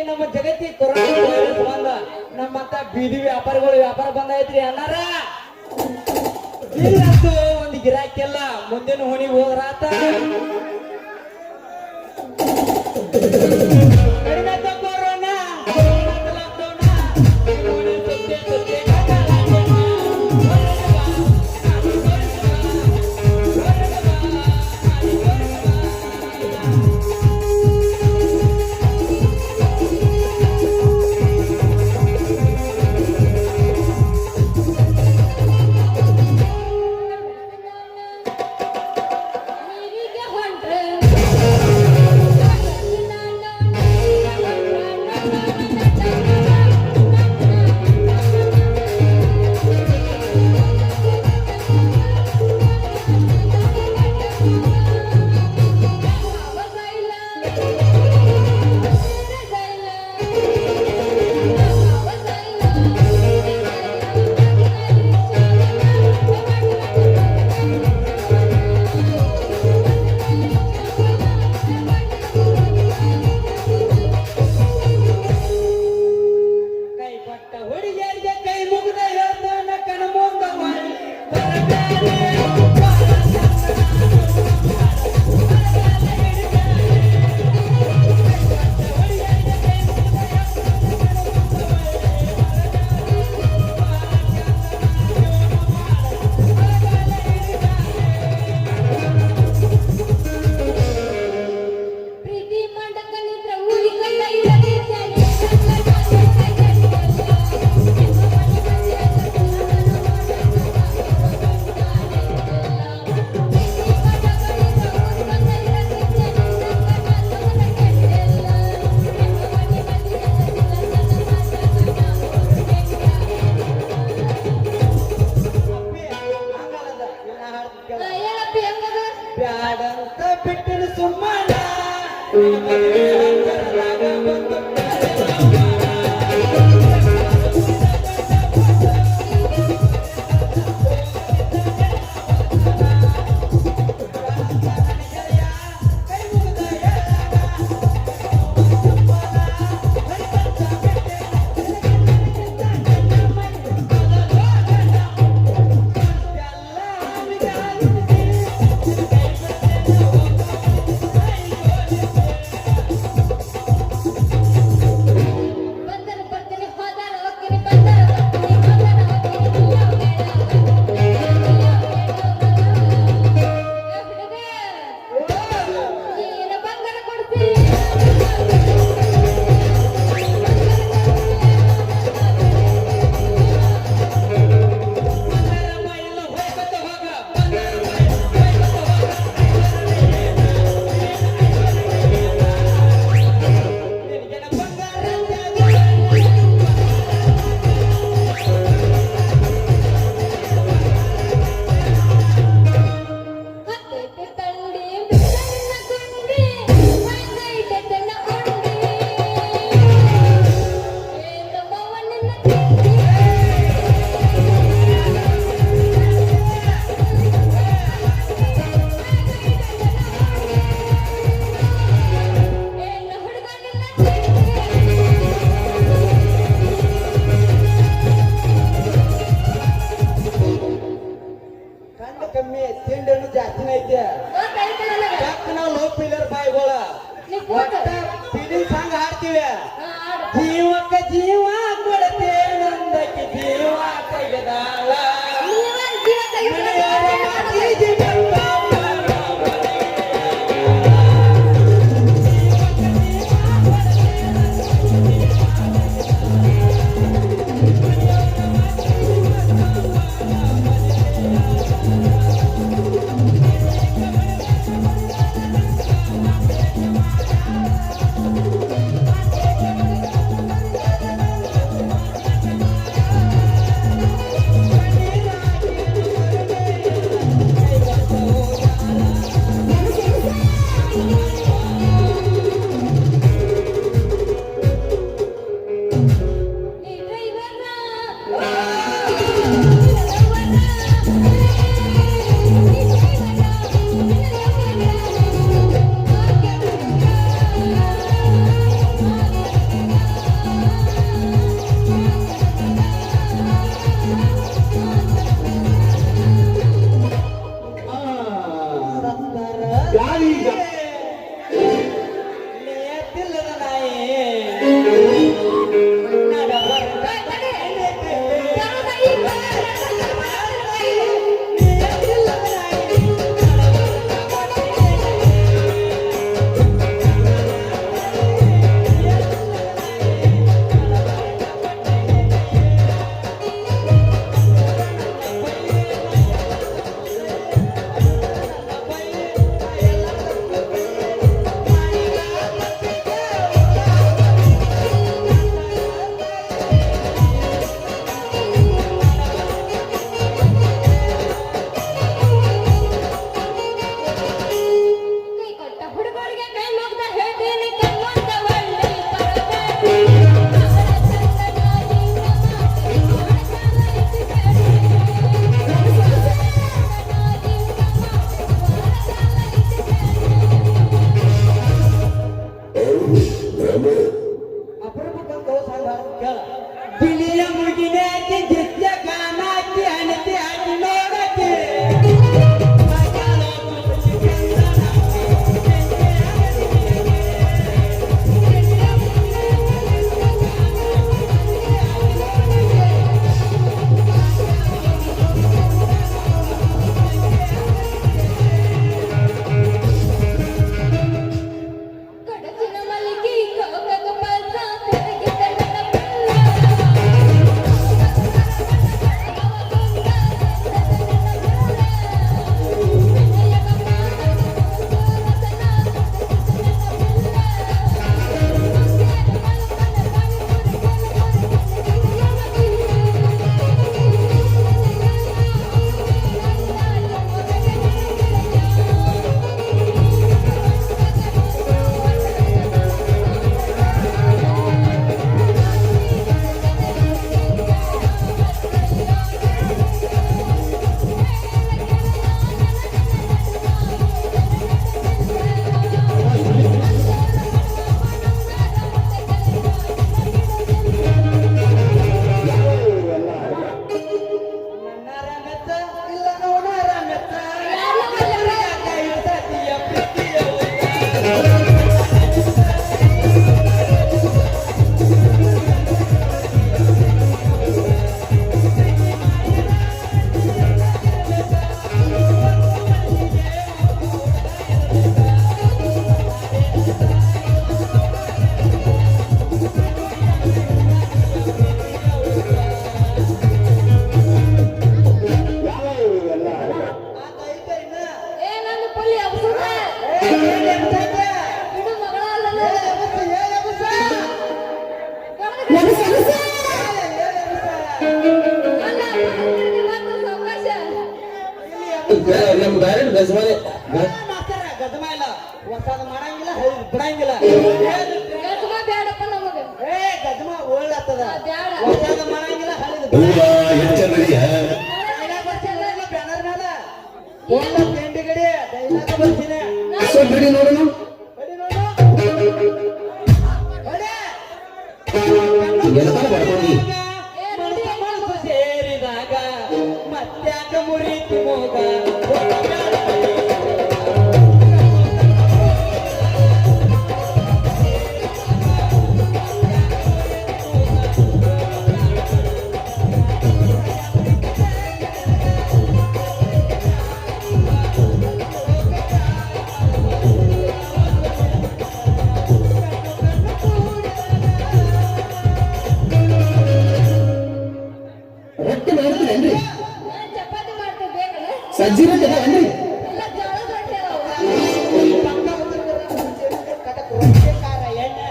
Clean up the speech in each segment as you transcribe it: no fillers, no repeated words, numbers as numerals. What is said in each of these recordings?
ನಮ್ಮ ಜಗತ್ತಿ corona virus ಬಂದ ನಮ್ಮಂತ ಬೀದಿ ವ್ಯಾಪಾರಿಗಳು ವ್ಯಾಪಾರ ಬಂದೈತ್ರಿ ಅನ್ನಾರ ಇಲ್ಲಂತೂ ಒಂದು ಗಿರಾಕಿಲ್ಲ ಮುಂದಿನ ಹೊಣಿಗೆ ಹೋದ್ರಾತ ಕಡಿಮೆ ಕೊರೋನಾ ಬ್ಯಾಡಂತ ಬಿಟ್ಟಿನ ಸುಮ್ಮನ ಕಮ್ಮಿ ತಿಂಡನು ಜಾಸ್ತಿನ ಐತೆ ನಾವು ಲೋ ಪಿಲ್ಲರ್ ಬಾಯಿಗಳ ಫಿಲಿಮ್ಸ್ ಹಂಗ ಹಾಡ್ತೀವಿ ಜೀವಕ್ಕೆ ಜೀವ ಕೊಡತೆ ನಂದಕ್ಕೆ ಜೀವ ತೆಗೆದಾಳ ಅಪರೂಪ ಬಂದು ಸಾಂಗ್ ಕೇಳ ಬಿಳಿಯ ಮುಗಿನಾಕಿ ಜಿತ್ಯ ಕಾನಾಕಿ ಅಣತಿ ಆಕಿ ನೋಡಕ್ಕೆ ನಮ್ ಡೈರೆಕ್ಟ್ ಗಜಮಾನೆ ಗಜಮ ಇಲ್ಲ ಹೊಸದ ಮಾಡಂಗಿಲ್ಲ ಬಿಡಂಗಿಲ್ಲ ಬೇಡಪ್ಪ ನಮಗೆ ಗಜಮ ಒಳ್ಳತ್ತದ ಬ್ಯಾಡ. ಹೊಸದ ಮಾಡಂಗಿಲ್ಲ ಹಳಿದ ಬ್ಯಾನರ್ ಮೇಲೆ ಒಳ್ಳ ತಿಂಡಿ ಗಡಿ ಡೈಲಾಗ್ ಬರ್ತೀನಿ ಬಿಡಿ ನೋಡೋಣ ಬಡಿ ನೋಡು ಬಡಿ ಎಲ್ಲ ಬರ್ಕೊಂಡು ಮನಸ್ಸು ಸೇರಿದಾಗ ಮತ್ತ್ಯಾಕ ಮುರಿತಿ ಮೋಗ ರೊಟ್ಟಿ ಮಾಡ್ತೀರೇನ್ರಿ ಚಪಾತಿ ಮಾಡ್ತೀವಿ ಬೇಕಲ್ಲ ಸಜ್ಜಿ ರೊಟ್ಟಿ ಅದಾವೇನ್ರಿ ಎಲ್ಲ ಜೋಳದ ರೊಟ್ಟಿ ಅದಾವ ಕಟಕ್ ರೊಟ್ಟಿ ಖಾರ ಎಣ್ಣೆ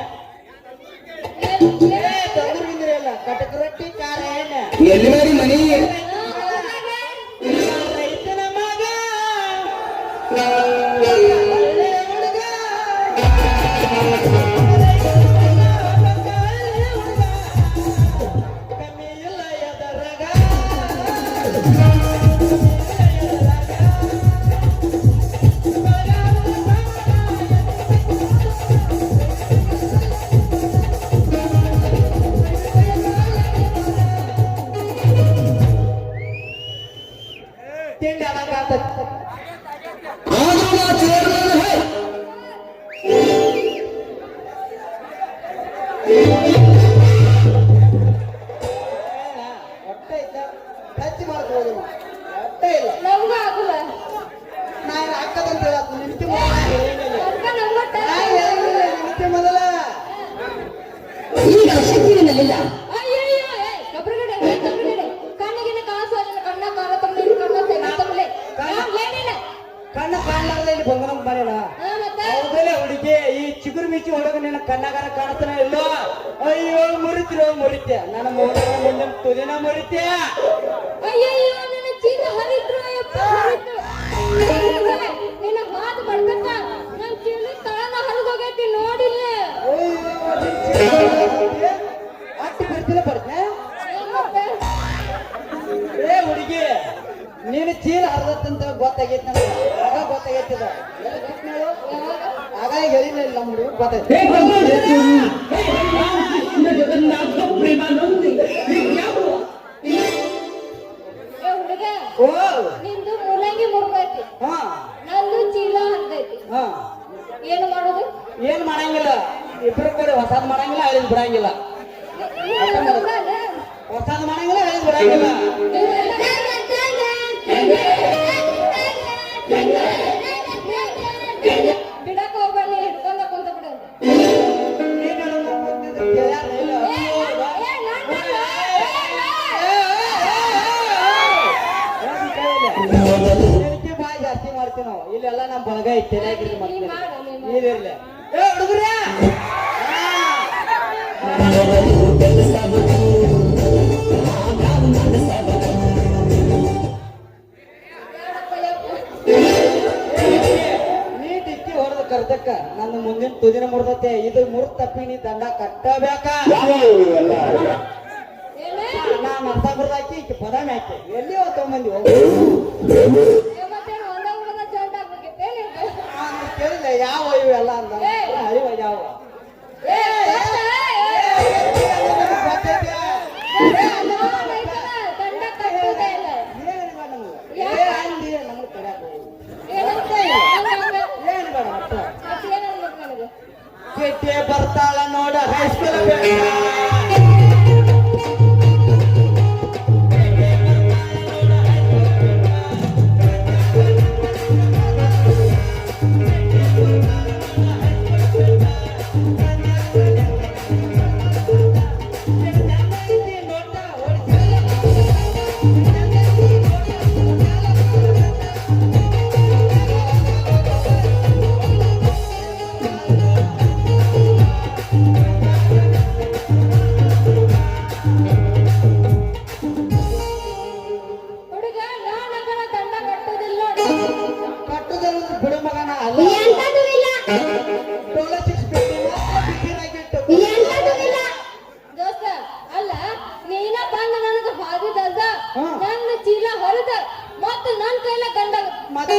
ತಂದ್ರಿಲ್ಲ ಕಟಕ್ ರೊಟ್ಟಿ ಖಾರ ಎಣ್ಣೆ ಎಲ್ಲಿ ಮಾಡಿ ಮನಿ ರೈತನ ಮಗ ಒಳ್ಳೆ ಹುಡುಗ ಕಮ್ಮಿ ಇಲ್ಲ ಎದರಗ ತಿಂಡಿ ಅಡಕಾತೈತಿ ಆದ್ರೂ ನಾ ಚೇರ್ಮನ್ ಹೇ ಹೊಟ್ಟೆ ಇಲ್ಲ ಟಚ್ ಮಾಡ್ಬೋದು ಹೊಟ್ಟೆ ಇಲ್ಲ ನಮ್ಗೂ ಆಗಲ್ಲ ನಾನು ಹಾಕದಂತ ಹೇಳತ್ ನಿಂತಿ ಮೊದಲ ಏನಿಲ್ಲ ಅದಕ್ಕೆ ನಮ್ಗೂ ನಿಂತಿ ಮೊದಲ ಈಗ ಶಕ್ತಿ ನಿನ್ನಲ್ಲಿಲ್ಲ ಅಯ್ಯಯ್ಯೋ ಕಬ್ರಗಡೆ ಕಣ್ಣಿಗೆ ಕಾಸು ಕಣ್ಣ ಕಾಲ ತಮ್ಮಲಿ ಕಣ್ಣ ತೆಗ ತಮ್ಮಲಿ ಏನಿಲ್ಲ ಕಣ್ಣ ಕಾಣಲಾರ್ದ ಇಲ್ಲಿ ಬಂಗನಂಗ್ ಬರಲ್ಲ ಮತ್ತೆ ಹೌದಲ್ಲ ಹುಡುಗಿ ಈ ಚಿಗುರು ಮಿಚ್ಚಿ ಹುಡುಗ ನಿನ್ನ ಕಣ್ಣಾಗಾರ ಕಾಣಿಸ್ತಾನೆ ಇಲ್ಲೋ ಅಯ್ಯೋ ಮುರಿತ್ಯ ನನ್ನ ಮೋಡನ ಮುಂದಿನ ತುದಿನ ಮುರಿತ್ಯ ಅಯ್ಯಯ್ಯೋ ನನ್ನ ಚೀಲ ಹರಿದ್ರು ಅಯ್ಯಪ್ಪ ಹರಿದ್ರು ನಿನ್ನ ಮಾತು ಬಡ್ಬೇಕ ನನ್ನ ಚೀಲ ತಳನ ಹರಿದೋಗೈತಿ ನೋಡಿಲ್ಲ ಅಟ್ಟಿ ಬರ್ತಿಲ್ಲ ಬರ್ತೆ ಮತ್ತೆ ಏ ಹುಡುಗಿ ನೀನು ಚೀಲ ಹರಿದತ್ತಂತ ಗೊತ್ತಾಗೈತಿ ನನಗೆ ಆಗ ಗೊತ್ತಾಗೈತಿದ ಆಗ ಹೇಳಿಲ್ಲ ನಮ್ಮ ಹುಡುಗ ಗೊತ್ತೈತಿ हे भगवान हे भगवान कृष्ण जगन्नाथ प्रेमानंद ये क्या हुआ ಏ ಹುಡುಗ ಓ ನಿಂದು ಮೂಲಂಗಿ ಮುರ್ಗೈತಿ ಹಾ ನಂದು ಚೀಲ ಹರಿದೈತಿ ಹಾ ಏನು ಮಾಡೋದು ಏನ್ ಮಾಡಂಗಿಲ್ಲ ಇಬ್ರು ಕೂಡ ಹೊಸದ್ ಮಾಡಂಗಿಲ್ಲ ಹೇಳಿದ್ ಬಿಡಂಗಿಲ್ಲ ಹೊಸದ್ ಮಾಡಂಗಿಲ್ಲ ಹೇಳಿದ್ ಬಿಡಂಗಿಲ್ಲ ಬಿಡಕ್ ಹೋಗ್ಬೇಡ ನೀ ಹಿಡ್ಕೊಂಡ ಕುಂತ ಬಿಡು ನೀನ್ ಹೇಳೋದು ಗೊತ್ತಿದ್ರೆ ಕೇಳ್ಯಾರ ಇಲ್ಲ. ಏನ್ ಕೇಳಿಲ್ಲ? ಇದಕ್ಕೆ ಬಾಯಿ ಜಾಸ್ತಿ ಮಾಡ್ತೀವಿ ನಾವು ಇಲ್ಲೆಲ್ಲ ನಮ್ಮ ಬಳಗ ಐತೆ ತಲೆಯಾಗಿರ್ಲಿ ಮಾಡ್ತೀನಿ ನೀವಿರ್ಲಿ ಏ ಹುಡುಗ್ರೆ ನೀ ಡಿಕ್ಕಿ ಹೊಡೆದ ಕರ್ದಕ್ಕ ನನ್ನ ಮುಂದಿನ ತುದಿನ ಮುರ್ದತೆ ಇದು ಮುರ್ದ ತಪ್ಪಿ ನೀ ದಂಡ ಕಟ್ಟಬೇಕ ನಾ ಮರ್ತ ಬರ್ದಾಕಿ ಈಕಿ ಪದಾಮಿ ಹಾಕಿ ಎಲ್ಲಿ ಹೋಗ್ತಂಬಂದಿ ಕೇಳಿಲ್ಲ ಯಾವ ಇವೆಲ್ಲ ಅಂದ ಅಯ್ಯೋ ಯಾವ ಗೊತ್ತೈತೆ ನಮ್ಗೆ ಕಡ್ಯಾಕ ಏನು ಬೇಡ ಮತ್ತ ಕೆಟ್ಟೆ ಬರ್ತಾಳ ನೋಡ ಹೈಸ್ಕೂಲ್ ಹುಡುಗ ನಾನಗರ ದಂಡ ಕಟ್ಟುದಿಲ್ಲ ಕಟ್ಟುದಲ್ಲ ಬಿಡು ಮಗನ ಅಲ್ಲ ಟೋಲ ದೋಸ್ತ ಅಲ್ಲ ನೀನ ಬಂದ ನನಗ ಹಾದಿದಲ್ದ ಹಾ. ನನ್ನ ಚೀಲ ಹೊರದ ಮತ್ತು ನನ್ ಕೈಲ ಗಂಡ ಮತ್ತೆ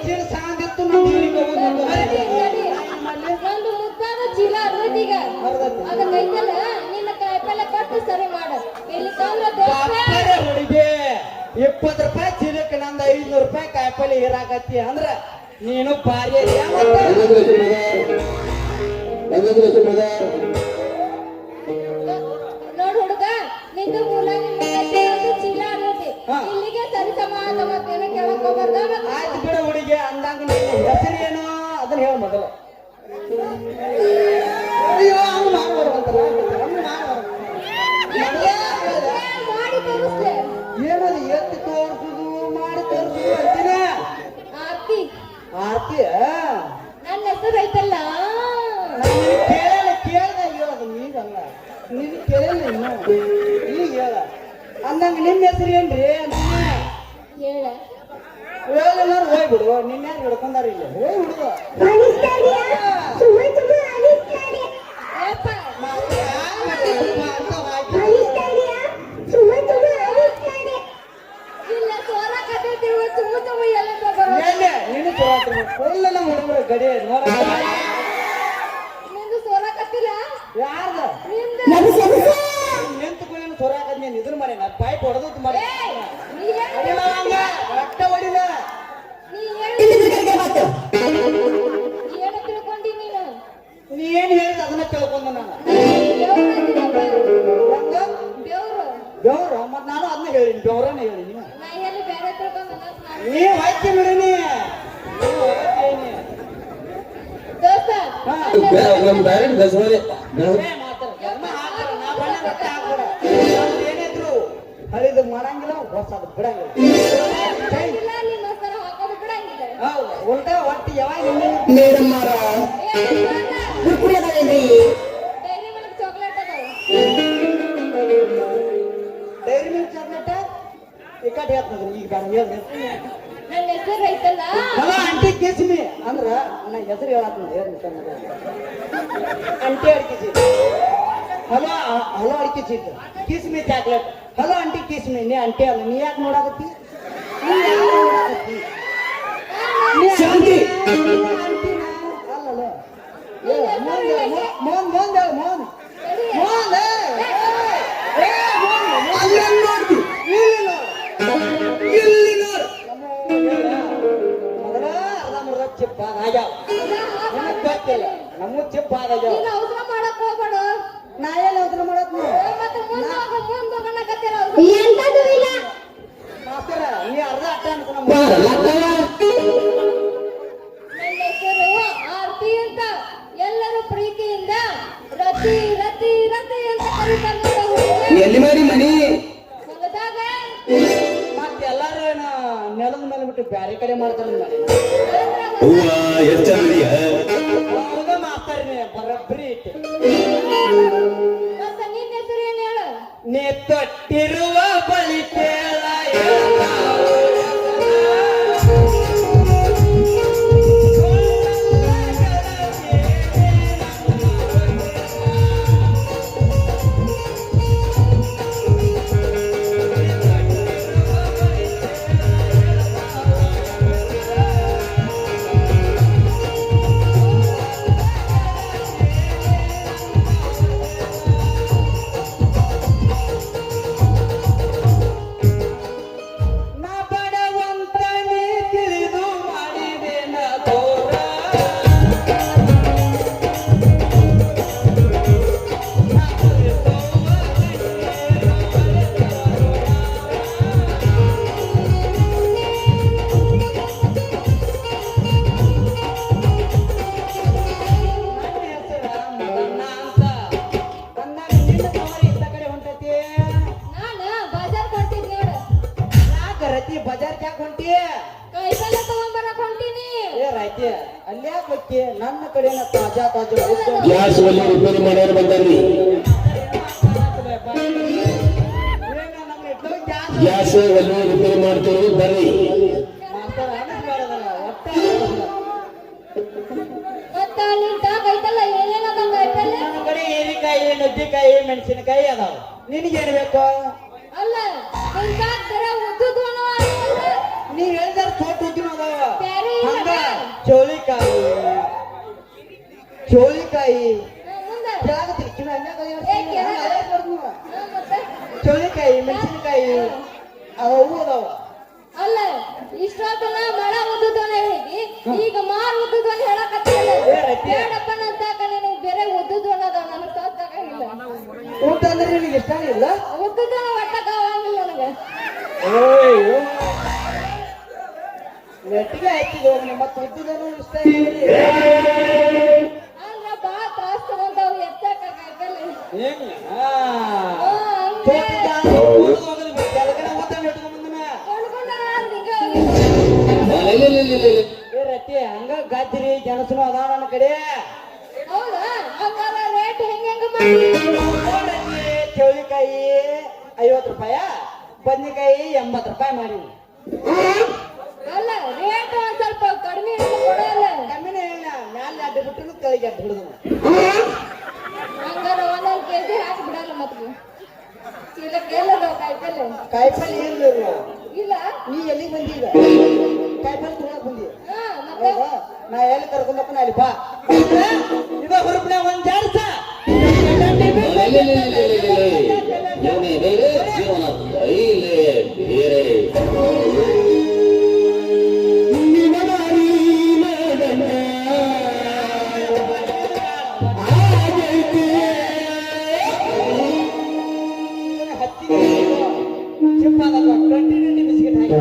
ಚೀಲ ಸಾಂದಿತ್ತು ನಮ್ಮ ಊರಿಗೆ ನಂದು ಮುದ್ದಾದ ಚೀಲ ಅರ್ವತ್ತೀಗ ಹರಿದೈತಿ. ಅದಕ್ಕೈತಲ್ಲ ನಿನ್ನ ಕಾಯಿಪಲ್ಲೆ ಕೊಟ್ಟು ಸರಿ ಮಾಡ ಇಲ್ಲಿ ತಂದ್ರ ದೋಸ್ತ ಹುಡುಗಿ 20 ರೂಪಾಯಿ ಚೀಲಕ್ಕೆ ನಂದು 500 ರೂಪಾಯಿ ಕಾಯಿಪಲ್ಲೆ ಹೀರಾಕತ್ತಿ ಅಂದ್ರ ನೀನು ಭಾರಿ ಅದಿಯ ನೋಡ್ ಹುಡುಗ ನಿಂದು ಮೂಲಂಗಿ ಮುದ್ದೈತಿ ಅದು ಚೀಲ ಅರ್ವತ್ತಿ ಹಾ. ಇಲ್ಲಿಗೆ ಸರಿ ಸಮಾನ ಮತ್ತೇನ ಕೇಳಕ್ ಹೋಗ್ಬಾರ್ದ ಆಯ್ತು ಬಿಡು ಹುಡುಗಿ ಅಂದಂಗ ನಿನ್ನ ಹೆಸರು ಏನು ಅದನ್ನ ಹೇಳ ಮೊದಲು ಅಯ್ಯೋ ಹಂಗ ಮಾಡ್ಬಾರ್ದಂತಾರ ಹಂಗ ಮಾಡಿ ತೋರಿಸ್ಲೆ ಏನದು ಎತ್ತಿ ತೋರಿಸುದು ಮಾಡಿ ತೋರಿಸುದು ಅಂತೀನಿ ಆರ್ತಿ ಆರ್ತಿ ನನ್ನ ಹೆಸರು ಐತಲ್ಲ ಕೇಳ್ದ ಹೇಳೋದು ನೀಗಲ್ಲ ನೀನು ಕೇಳಿಲ್ಲ ಇನ್ನು ಈಗ ಹೇಳ ಅಂದಂಗ ನಿಮ್ಮ ಹೆಸರು ಏನ್ರಿ ಅಂತೀನಿ ಹೇಳ ಹೇಳಲ್ಲಾರು ಹೋಗ್ಬಿಡು ನಿನ್ನೆ ಹಿಡ್ಕೊಂಡಾರ ಇಲ್ಲ ಹೋಗಿ ಬಿಡುವ ಏಪ್ಪ ಇಲ್ಲ ಸೋರಾಕತ್ತೈತಿ ತುಂಬ ಎಲ್ಲ ಬರೋ ನೀನು ಫುಲ್ ನಮ್ಮ ಹುಡುಗರು ಗಡಿ ನೋಡ ನಿಂದು ಸೋರಾಕತ್ತಿಲ್ಲ ಯಾರ್ದ ನಿಂದು ನಿಂತ್ಕೊಳ್ಳಿ ಸೊರಾಕದ್ ನೀನು ಇದ್ರ ಮಾಡಿ ನಾ ಪೈಪ್ ಹೊಡೆದು ಮಾಡಿ ಏಯ್, ನೀ ಹೊಡಿಲ್ಲ ಹಂಗ ರಕ್ತ ಹೊಡಿಲ್ಲ ಏನು ತಿಳ್ಕೊಂಡಿ ನೀನು ನೀ ಏನ್ ಹೇಳಿದ ಅದನ್ನ ಕೇಳ್ಕೊಂಡ ನಾನು ಹಂಗ ಬೆವ್ರು ಬೆವ್ರ ಮತ್ ನಾನು ಅದನ್ನ ಹೇಳಿನಿ ಬೆವ್ರನ್ನ ಹೇಳಿನಿ ನಾ ಎಲ್ಲಿ ಬೇರೆ ತಿಳ್ಕೊಂಡ ನೀ ಹಾಕಿ ಬಿಡಿನಿ ದೋಸ್ತ ಹಾ. ನಮ್ಮ ಡೈರೆಕ್ಟ್ ಗಜವಾರಿ ಏನಿದ್ರು ಹರಿದು ಮಾಡಂಗಿಲ್ಲ ಹೊಸದು ಬಿಡಂಗಿಲ್ಲ ಇಲ್ಲ ನಿನ್ನೋಸ್ಕರ ಹಾಕೋದು ಬಿಡಂಗಿಲ್ಲ ಹೌದು ಉಲ್ಟಾ ಒಟ್ಟು ಯಾವಾಗ ಮೇಡಮ್ ಮಾರ ಏ, ಕುರ್ಕುರಿ ಅದಾವೇನ್ರಿ ಡೈರಿ ಮಿಲ್ಕ್ ಚಾಕ್ಲೇಟ್ ಅದಾವ ಡೈರಿ ಮಿಲ್ಕ್ ಚಾಕ್ಲೇಟ್ ಈ ಕಡೆ ಹೇಳ್ತದ ಈಗ ನಾನು ಹೇಳ್ದೆ ನನ್ನ ಹೆಸರು ಐತಲ್ಲ ಹಲೋ ಆಂಟಿ ಕಿಸ್ಮಿ ಅಂದ್ರ ನಾ ಹೆಸರು ಹೇಳತ್ ಅಂಟಿ ಅಡಿಕೆ ಚೀಟ್ ಹಲೋ ಹಲೋ ಅಡಿಕೆ ಚೀಟ್ Kismi chocolate hello aunty Kismi ನೀ ಅಂಟಿ ಅಲ್ಲ ನೀ ಯಾಕೆ ನೋಡಾಕತ್ತಿ ನೀ ಯಾಕ್ ನೋಡಾಕತ್ತಿ? ನೀ ಶಾಂತಿ. ಅಂಟಿನ? ಅಲ್ಲಲ್ಲ ಮೋನ್ ಮೋನ್ ಅಲ್ಲಲ್ಲಿ ನೋಡ್ತಿ ಇಲ್ಲಿ ನೋಡು ಮೊದಲ ಅರ್ಧ ಮುರ್ಧ ಚಿಪ್ಪ ಆಗ್ಯಾವ ನಿಮಗ್ ಗೊತ್ತಿಲ್ಲ ನಮಗ್ ಚಿಪ್ಪ ಆಗ್ಯಾವ ನೀನು ಅವಸರ ಮಾಡಕ್ ಹೋಗ್ಬೇಡ ನಾ ಏನ್ ಅವಸರ ಮಾಡತ್ ಮತ್ತೆ ಮುಂದೋಗಣಕತ್ತೀರ ಎಂತದೂ ಇಲ್ಲ ಮಾಸ್ತರ ನೀ ಅರ್ಧ ಅಟ್ಟ ಅನ್ಕೊಂಡ ನನ್ನ ಹೆಸರು ಆರ್ತಿ ಅಂತ ಎಲ್ಲರೂ ಪ್ರೀತಿಯಿಂದ ರತಿ ರತಿ ರತಿ ಅಂತ ಕರೀತಾರೆ ನೋಡು. ಎಲ್ಲಿ ಮಾರಿ ಮನಿ ಹೊಲದಾಗ ಮತ್ತೆ ಎಲ್ಲಾರು ಏನ ನೆಲದ ಮೇಲೆ ಬಿಟ್ಟು ಬ್ಯಾರೆ ಕಡೆ ಮಾಡ್ತಾರ ಹೌದ ಮಾಸ್ತಾರ ಬರಬ್ರಿ ಐತಿ ಮತ್ತೆ ನಿನ್ನ ಹೆಸರು ಏನ್ ಹೇಳು ನೀ ತೊಟ್ಟಿರುವ ಬಳಿ ಕೇಳ ನಾ ಬಡವಂತನೇ ತಿಳಿದು ಮಾಡಿದೇನ ತೋರ ನನ್ನ ಹೆಸರ ಮದಣ್ಣ ಅಂತ ಅಂದಾಗ ನಿನ್ನ ತೋರಿ ಇಂಥ ಕಡೆ ಹೊಂಟೈತಿ ನಾನು ಬಾಜಾರ್ ಕೊಡ್ತೀನಿ ನೋಡು ಯಾಕ ರತಿ ಬಜಾರ್ ಯಾಕೆ ಹೊಂಟಿ ಕಾಯಿಪಲ್ಲೆ ತಗೊಂಡ್ಬರಕ್ ಹೊಂಟೀನಿ ಏ ರೈತಿ ಅಲ್ಲಿ ಯಾಕೆ ಹೋಗ್ತಿ ನನ್ನ ಕಡೆನ ತಾಜಾ ತಾಜಾ ಗ್ಯಾಸ್ ಒಲೆ ರಿಪೇರಿ ಮಾಡೋರು ಬಂದಾರ್ರಿ ಗ್ಯಾಸ್ ಒಲೆ ರಿಪೇರಿ ಮಾಡ್ತೀವಿ ಬರ್ರಿ ಮತ್ತ ನಿನ್ ತಾಕ ಐತಲ್ಲ ಏನೇನದ ಕಾಯಿಪಲ್ಲೆ ನನ್ನ ಕಡೆ ಹೀರಿಕಾಯಿ ನುಗ್ಗಿಕಾಯಿ ಮೆಣಸಿನಕಾಯಿ ಅದಾವ ನಿನಗೇನು ಬೇಕು ಅಲ್ಲ ನಿನ್ ತಾಕ ಬರೀ ಉದ್ದುದ್ದು ಅನ್ನೋ ಅಲ್ಲ ನೀ ಹೇಳಿದಾರ ತೋಟ ಉದ್ದಿನ ಅದಾವ ಬ್ಯಾರೆ ಇಲ್ಲ ಹಂಗ ಚೋಳಿಕಾಯಿ ಚೋಳಿಕಾಯಿ ಮುಂದೆ ಕೆಳಗ ತಿರ್ಕಿನ ಹಂಗ ಏ, ಕೆಳಗ? ಮತ್ತೆ ಚೋಳಿಕಾಯಿ ಮೆಣಸಿನಕಾಯಿ ಅವು ಅದಾವ ಅಲ್ಲ ಇಷ್ಟೊತ್ತನ ಮಳ ಉದ್ದುದನ ಹೇಳಿದಿ ಈಗ ಮಾರ್ ಉದ್ದುದನ ಹೇಳಕತ್ತಿಲ್ಲ ಏ, ರತಿ. ಬೇಡಪ್ಪ ನನ್ನ ತಾಕ ನೀನು ಬೇರೆ ಉದ್ದುದು ಅನ್ನೋದ ನನಗೆ ಸಾಕಾಗಿಲ್ಲ ಊಟ ಅಂದ್ರೆ ನಿನಗೆ ಇಷ್ಟ ಇಲ್ಲ ಉದ್ದುದನ ಒಟ್ಟಕ್ಕ ಆಗಂಗಿಲ್ಲ ನನಗೆ ನೆಟ್ಟಿಗೆ ಹಾಕಿದ್ರು ಮತ್ತೆ ಉದ್ದಿದನು ಇಷ್ಟ ಇಲ್ಲ ಅಂದ್ರ ಬಾಳ ತ್ರಾಸ ತಗೊಂಡವ್ರು ಎತ್ತಕ್ಕ ಕಾಯಿಪಲ್ಲೆ ಹೆಂಗ ಹಂಗೆ ಕೆಳಗಡೆ ಊಟ ಇಟ್ಕೊಂಡ್ ಬಂದನ ಕೊಂಡ್ಕೊಂಡ ನಿಂಗೆ ಏ ರತಿ ಹಂಗ ಗಜ್ರಿ ಗೆಣಸನು ಅದಾವ ನನ್ನ ಕಡೆ ಹೌದಾ ಹಂಗಾರ ರೇಟ್ ಹೆಂಗ ಮಾಡಿ ನೋಡತಿ ಚೌಳಿಕಾಯಿ 50 ರೂಪಾಯಿ ಬದ್ನಿಕಾಯಿ 80 ರೂಪಾಯಿ ಮಾಡಿ ಅಲ್ಲ ರೇಟ್ ಒಂದ್ ಸ್ವಲ್ಪ ಕಡಿಮೆ ಕೊಡಲ್ಲ ಕಮ್ಮಿನೇ ಇಲ್ಲ ಮ್ಯಾಲೆ ಅಡ್ಡ ಬಿಟ್ಟು ಕೆಳಗೆ ಅಡ್ಡ ಹಿಡಿದು ಹಂಗಾರ ಒಂದೊಂದ್ ಕೆಜಿ ಹಾಕಿ ಬಿಡಲ್ಲ ಮತ್ತೆ ಚೀಲಕ್ಕೆ ಎಲ್ಲದ ಕಾಯಿಪಲ್ಲೆ ಕಾಯಿಪಲ್ಲೆ ಏನಿಲ್ಲ ಇಲ್ಲ ನೀ ಎಲ್ಲಿಗೆ ಬಂದೀಗ ಕಾಯಿಪಲ್ಲೆ ತಗೊಳಕ್ ಬಂದಿ ಹಾ ಮತ್ತೆ ಹೌದಾ ನಾ ಎಲ್ಲಿ ಕರ್ಕೊಂಡಪ್ಪ ನಾ ಅಲ್ಲಿ ಬಾ ಇದು ಹುರುಪ್ನೆ ಒಂದ್ ಜಾಡ್ಸ ಜೀವನ ಬೇರೆ ಹತ್ತಿಗೆ ಚಿಪ್ಪಾದಲ್ಲ 20 ಬಿಸ್ಕೆಟ್ ಹಾಕಿ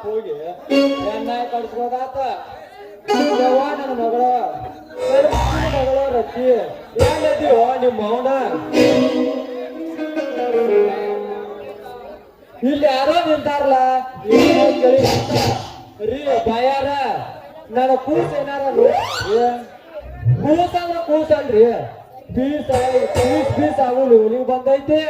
ಹೋಗಿ ಎಣ್ಣ ಕಡ್ಸ್ಬೋದಾತ ಯವ್ವ ನನ್ನ ಮಗಳ ಮಗಳ ರತ್ತಿ ಏನಿದೀವ ನಿಮ್ಮ ಮೌನ ಇಲ್ಲಿ ಯಾರೋ ನಿಂತಾರಲ್ಲ ರೀ ಬಾಯಾರ ನನ್ನ ಕೂಸ ಏನಾರ ಕೂಸ ಅಂದ್ರ ಕೂಸಲ್ರಿ ಬೀಸ್ ಆಗುಳು ನೀವು ಬಂದೈತಿ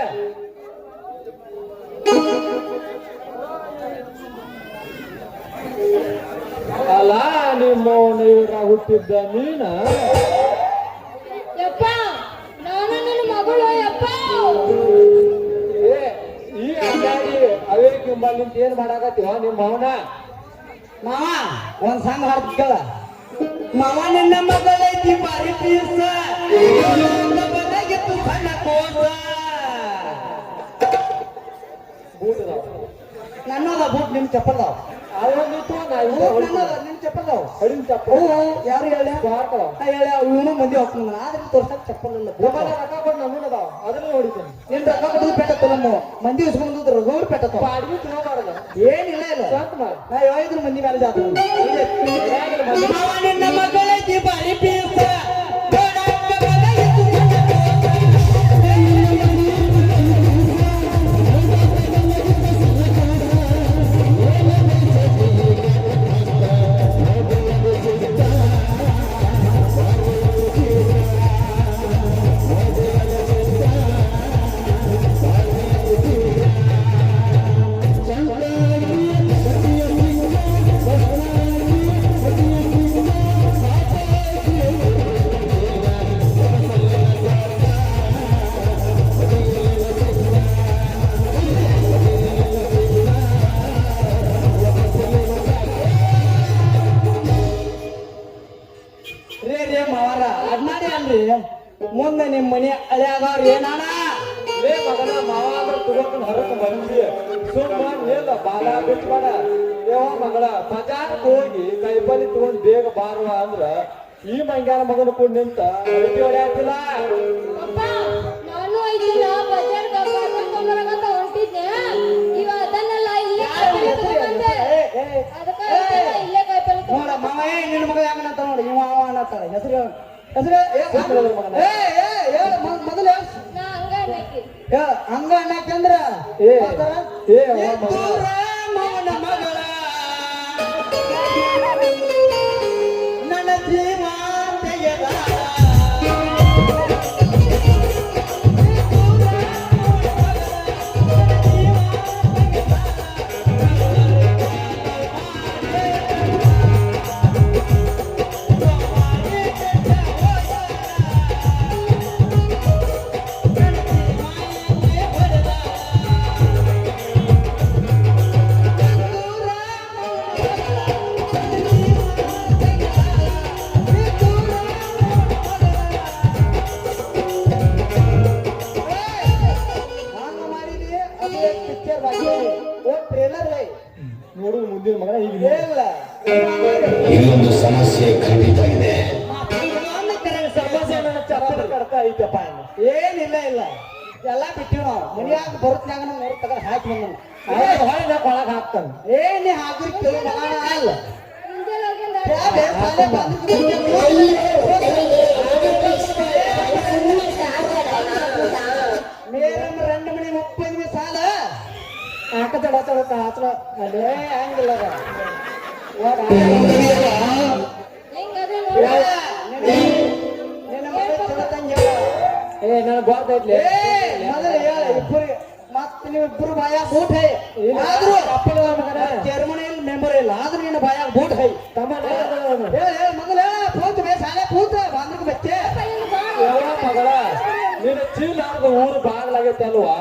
ಅಲ್ಲ ನಿಮ್ಮ ಇವ್ರ ಹುಟ್ಟಿದ್ದ ನೀನ ಯಪ್ಪ ನಾನು ನನ್ನ ಮಗಳು ಯಪ್ಪ ಈ ಅಂದಾಡಿ ಅವೇ ಕಿಂಬಲ್ಲಿಂದ ಏನ್ ಮಾಡಾಕತ್ತೀವ ನಿಮ್ಮ ಮೌನ ಮಾವ ಒಂದ್ ಸಂಘ ಹಾಡ್ತಿಲ್ಲ ಮಾವ ನಿನ್ನ ಮಗಳೈತಿ ಬಾರಿ ಪೀಸ ಬದಲಾಗಿತ್ತು ಸಣ್ಣ ಕೋಸ ಬೂಟ್ ಅದಾವ ನನ್ನದ ಬೂಟ್ ನಿಮ್ ಚಪ್ಪಲ್ದಾವ್ ಅವನಿತ್ತು ನಿಮ್ ಚಪ್ಪಲ್ದಾವ್ ಕಡಿಮೆ ಚಪ್ಪ ಯಾರು ಹೇಳ ಹೇಳ ಇವನು ಮಂದಿ ಹೋಗ್ತಾನ ಆದ್ರೆ ತೋರ್ಸಕ್ ಚಪ್ಪಲ್ ಇಲ್ಲ ರೊಕ್ಕ ಕೊಟ್ಟು ನಮ್ಮನ್ನ ಅದಾವ ಅದನ್ನ ನೋಡಿದ್ದೇನೆ ನಿನ್ ರೊಕ್ಕ ಕೊಡೋದು ಪೆಟ್ಟ ನಮ್ಮ ಮಂದಿ ಉಸ್ಕೊಂಡ್ ರೋಡ್ ಪೆಟ್ಟ ಅಡಿಗೆ ತಿನ್ನೋಬಾರದು ಏನಿಲ್ಲ ಇಲ್ಲ ಶಾಂತ ಮಾಡ ನಾ ಹೇಳಿದ್ರು ಮಂದಿ ಮೇಲೆ ಜಾತ್ರೆ ನಿನ್ನ ಮಗಳೈತಿ ಬಾರಿ ಪೀಸ ಮುಂದೆ ನಿಮ್ಮ ಮನೆ ಹಳೆಯಾದವ್ರು ಏನಣ್ಣ ಲೇ ಮಗನ ಮಾವ ಅಂದ್ರೆ ತಗೋಕೊಂಡು ಹೊರಗೆ ಬಂದಿ ಸುಮ್ಮ ನಿಲ್ಲ ಬಾಲ ಬಿಟ್ಬೇಡ ಯಾವ ಮಗಳ ಬಜಾರ್ಗೆ ಹೋಗಿ ಕೈಪಲ್ಲಿ ತಗೊಂಡು ಬೇಗ ಬಾರುವ ಅಂದ್ರ ಈ ಮಂಗ್ಯಾನ ಮಗನ ಕೂಡ ನಿಂತ ಅಡಿಕೆ ಹೊಡ್ಯಾಕಿಲ್ಲ ಅಪ್ಪ ನಾನು ಐತಿಲ್ಲ ಬಜಾರ್ ತಗೊಂಬರಕಂತ ಹೊಂಟಿದ್ದೆ ಇವ ಅದನ್ನೆಲ್ಲ ಇಲ್ಲೇ ಕಾಯಿಪಲ್ಲೆ ತಗೊಂಬಂದೆ ಅದಕ್ಕೆ ಇಲ್ಲೇ ಕಾಯಿಪಲ್ಲೆ ನೋಡ ಮಾವ ನಿನ್ನ ಮಗ ಯಾಕಂತ ನೋಡಿ ಇವ ಅವ ಅನ್ನತ್ತಾಳ ಹೆಸರು ಹೆಸರು ಮೊದಲು ನಾ ಹಂಗ ಅನ್ನಕ್ಕೆ ಹಂಗ ಅನ್ನಕಂದ್ರ ಮಾವನ ಮಗಳ ನನ್ನ ಜೀವ ತೆಗೆದ ನೋಡುದು ಮುಂದಿನ ಮಗನ ಈಗ ಇಲ್ಲೊಂದು ಸಮಸ್ಯೆ ಖಂಡಿತ ಇದೆ. ಸಮಸ್ಯೆ ಚಪ್ಪಲ ಕಡ್ತಾ ಐತಪ್ಪ ಏನಿಲ್ಲ ಇಲ್ಲ ಎಲ್ಲಾ ಬಿಟ್ಟಿವ್ ನಾವು ಮನ್ಯಾಗ ಬರುತ್ನಾಗ ನಾವು ನೋಡ್ ತಗೊಂಡ್ ಹಾಕಿ ಬಂದ ಹೊಳೆ ನಾ ಒಳಗೆ ಹಾಕ್ತಾನೆ ಏನಿ ಹಾಕಿರಿ ಕೇಳಿ ಮಗನ ಅಲ್ಲ ಮುಂಜಾನೆ ಹೋಗಿಂದ ಮೇರಮ್ಮ 2 ಮಣಿ 30 ನಿಮಿಷ ಸಾಲ ಹಾಕತಡ ಆತರ ಅದೇ ಹಂಗಿಲ್ಲ ಹೆಂಗದೆ ನೋಡಿ ನನಗೆ ಗೊತ್ತೈತ್ಲಿ ಮೊದಲು ಹೇಳ ಇಬ್ಬರು ಮತ್ತೆ ನೀವು ಇಬ್ಬರು ಬಾಯಾಗ ಬೂಟ್ ಹೈ ಆದ್ರೂ ಜರ್ಮನಿಯಲ್ಲಿ ಮೆಂಬರ್ ಇಲ್ಲ ಆದ್ರೂ ನಿನ್ನ ಬಾಯಾಗ ಬೂಟ್ ಹೈ ತಮ್ಮ ಹೇಳ ಮೊದಲು ಹೇಳ ಪೂತ್ ಬೇ ಸಾಲೆ ಪೂತ ಬಂದ್ರಿಗೆ ಬಚ್ಚೆ ಯಾವ ಮಗಳ ನಿನ್ನ ಚೀಲ ಊರು ಬಾಗ್ಲಾಗೈತೆ ಅಲ್ವಾ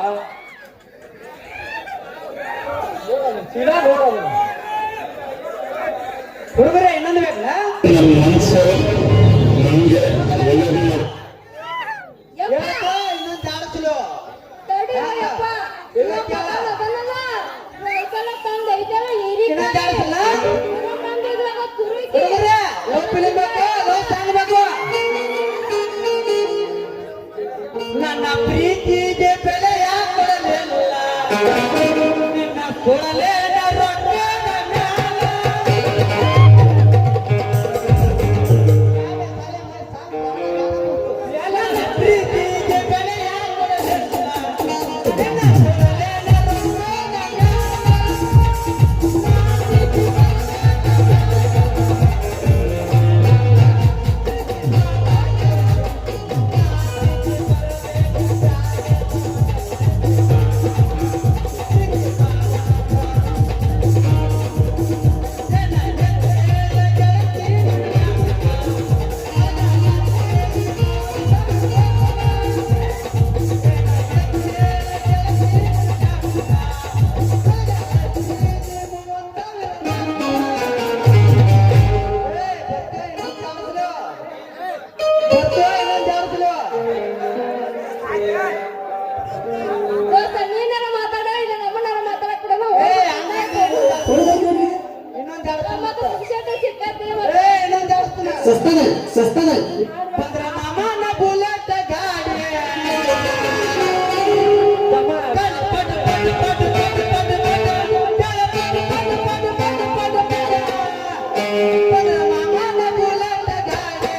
ಚೀಲ ನೋಡೋದು ಹುಡುಗರೇ ಇನ್ನೊಂದು ಬೇಕಲ್ಲ ನನ್ನ ಮನಸ್ಸು ನಂಗೆ ಎಲ್ಲರಿಗೂ ಹೇಳಪ್ಪ ಇನ್ನೊಂದು ಜಾಡಸ್ಲು ತಡಿ ಅಯ್ಯಪ್ಪ ಅದನ್ನಲ್ಲ ರೈತನ ತಂದ ಐತಲ್ಲ ಹಿರಿ ಇನ್ನೊಂದು ಜಾಡಸ್ಲ ತಂದಿದ್ರಾಗ ಕುರಿ ಹುಡುಗರೇ ಒಪ್ಪಿಲಿ ಬೇಕು ದೋಸ್ತ ಆಗ್ಬೇಕು ನನ್ನ ಪ್ರೀತಿಗೆ ಬೆಲೆ ಕೊಡಲಿಲ್ಲ ನಿನ್ನ ಕೊಡಲೇನ ರೊಕ್ಕದ ಮ್ಯಾಲ. ನನ್ನ ಪ್ರೀತಿಗೆ ಬೆಲೆ ಕೊಡಲಿಲ್ಲ ನಿನ್ನ ಕೊಡಲೇನ ರೊಕ್ಕದ ದೋಸ್ತ ನೀನಾರ ಮಾತಾಡ ಇಲ್ಲ ನಮ್ಮನಾರ ಮಾತಾಡಕ್ ಬಿಡೋಣ ಮತ್ತೆ ವಿಷಯ ಸಿಕ್ಕತ್ತೆ ಬಂದ್ರ ಮಾಮನ ಬುಲೆಟ್ ಗಾಡಿ ಬಂದ್ರ ಮಾಮನ ಬುಲೆಟ್ ಗಾಡಿ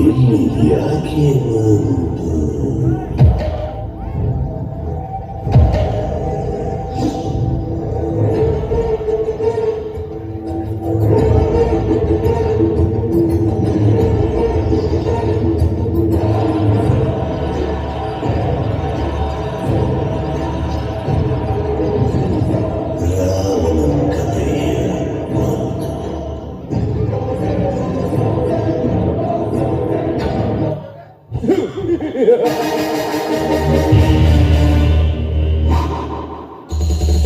ಇಲ್ಲಿ ಯಾಕೆ ಬರುವುದು?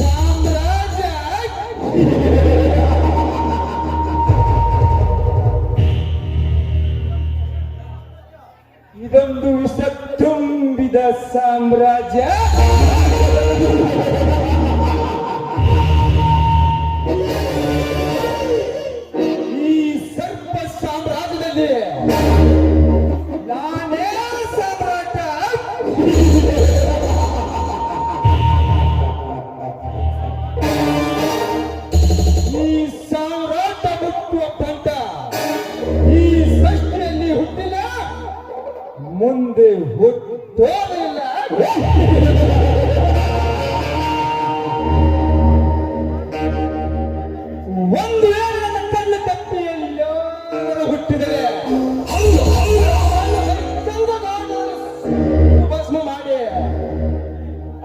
ರಾವಣನ ಕಥೆಯ ಇದೊಂದು ವಿಷ ತುಂಬಿದ ಸಾಮ್ರಾಜ್ಯ. ಈ ಸರ್ಪ ಸಾಮ್ರಾಜ್ಯದಲ್ಲಿ ನಾನೇ ಸಾಮ್ರಾಟ. ಈ ಸಾಮ್ರಾಟ ಹುಟ್ಟುವ ಪಂಥ ಈ ಸೃಷ್ಟಿಯಲ್ಲಿ ಹುಟ್ಟಿಲ್ಲ, ಮುಂದೆ ಹುಟ್ಟೋದಿಲ್ಲ. ಒಂದು ವೇಳೆ ನನ್ನ ಕಣ್ಣು ಕಪ್ಪಿಯಲ್ಲೋ ಹುಟ್ಟಿದರೆ ಭಸ್ಮ ಮಾಡಿ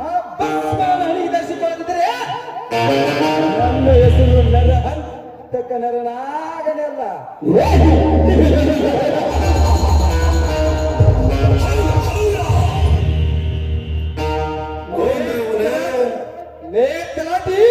ಆ ಭಸ್ಮ ಹಣಿಗೆ ಧರಿಸಿಕೊಳ್ಳದಿದ್ದರೆ ನನ್ನ ಹೆಸರು ನರಹಂತಕ ನರನಾಗನೇ ಅಲ್ಲ. ಲೇ ತಲಾಟಿ,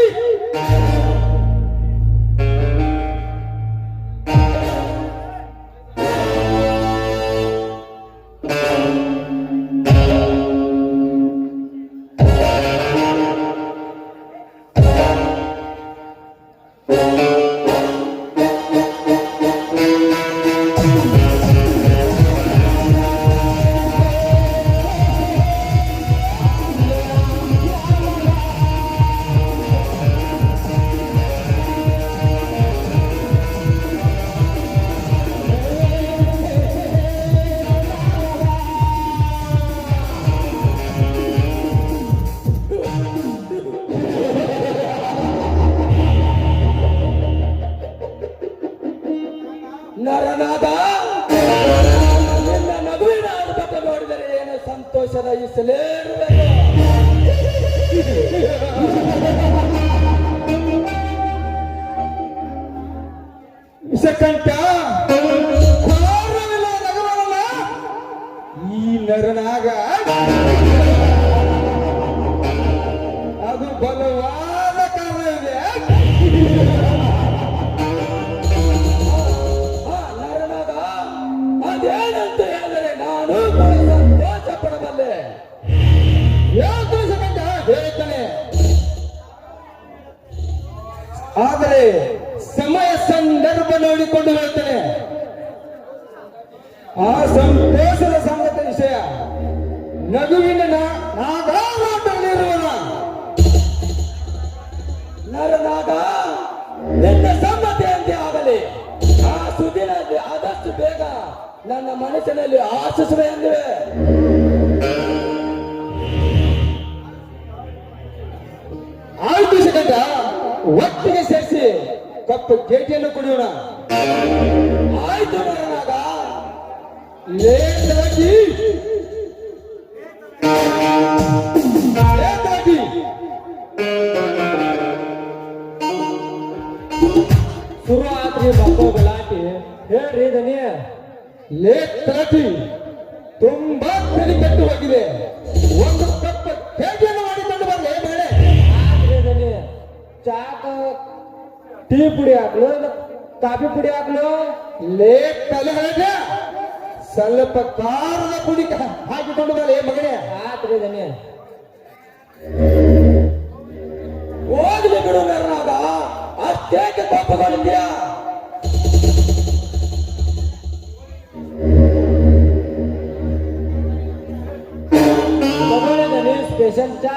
ನರನಾದ ನಿನ್ನ ನಗುವಿನ ಅನುಭವ ನೋಡಿದರೆ ಏನು ಸಂತೋಷದ ಇಸಲೇರುವೆ. ವಿಷಕಂಠ ಘೋರವಿಲ್ಲ ನಗವನಲ್ಲ ಈ ನರನಾಗ. ಅದು ಬಲವಾದ ಕಾರಣವಿದೆ. ಅದೇನಂತ ಹೇಳಿದರೆ ನಾನು ಸಂತೋಷ ಪಡಬಲ್ಲೆ. ಹೇಳ್ತಾನೆ, ಆದರೆ ಸಮಯ ಸಂದರ್ಭ ನೋಡಿಕೊಂಡು ಹೇಳ್ತಾನೆ. ಆ ಸಂತೋಷದ ಸಂಗತ ವಿಷಯ ನಗುವಿನ ನಾಗಾಟದಲ್ಲಿರುವನ ನರನಾಗ ನಿನ್ನ ಸಮ್ಮತಿಯಂತೆ ಆಗಲಿ. ಆ ಸುದಿನ ಆದಷ್ಟು ಬೇಗ ನನ್ನ ಮನಸ್ಸಿನಲ್ಲಿ ಆಶಿಸುವೆ ಎಂದಿವೆ. ಆಯ್ತು ಸೆಕೆಂಡ, ಒಟ್ಟಿಗೆ ಸೇರಿಸಿ ಕಪ್ಪು ಕೇಟಿಯನ್ನು ಕುಡಿಯೋಣ. ಆಯ್ತು ನರನಾಗ. ಲೇಟಾಗಿ ಶುರು ಆತ್ರಿ ಮಕ್ಕಳು ಗಲಾಟಿ. ಹೇಳ್ರಿ ದನಿ, ಲೇಟ್ ತಲಾಟಿ ತುಂಬಾ ತಲೆ ಕೆಟ್ಟು ಹೋಗಿದೆ. ಒಂದು ಕಪ್ ಕೇಟಿಯನ್ನು ಮಾಡಿಕೊಂಡು ಬರ್ಲಿ ಬೇಳೆ. ದನಿ, ಚಾಕ ಟೀ ಪುಡಿ ಹಾಕ್ಲು, ಕಾಫಿ ಪುಡಿ ಹಾಕ್ಲು. ಲೇಟ್ ತಲೆ ಸ್ವಲ್ಪ ಖಾರದ ಪುಡಿ ಹಾಕಿಕೊಂಡು ಬರ್ಲಿ ಮಗನೇ. ಆತ್ರಿ ದನಿ, ಹೋಗ್ಲಿ ಬಿಡು ನರನಾಗ, ಅಷ್ಟೇಕೆ ಕೋಪಗೊಂಡಿದ್ಯಾ? ಸ್ಪೆಷಲ್ ಚಾ.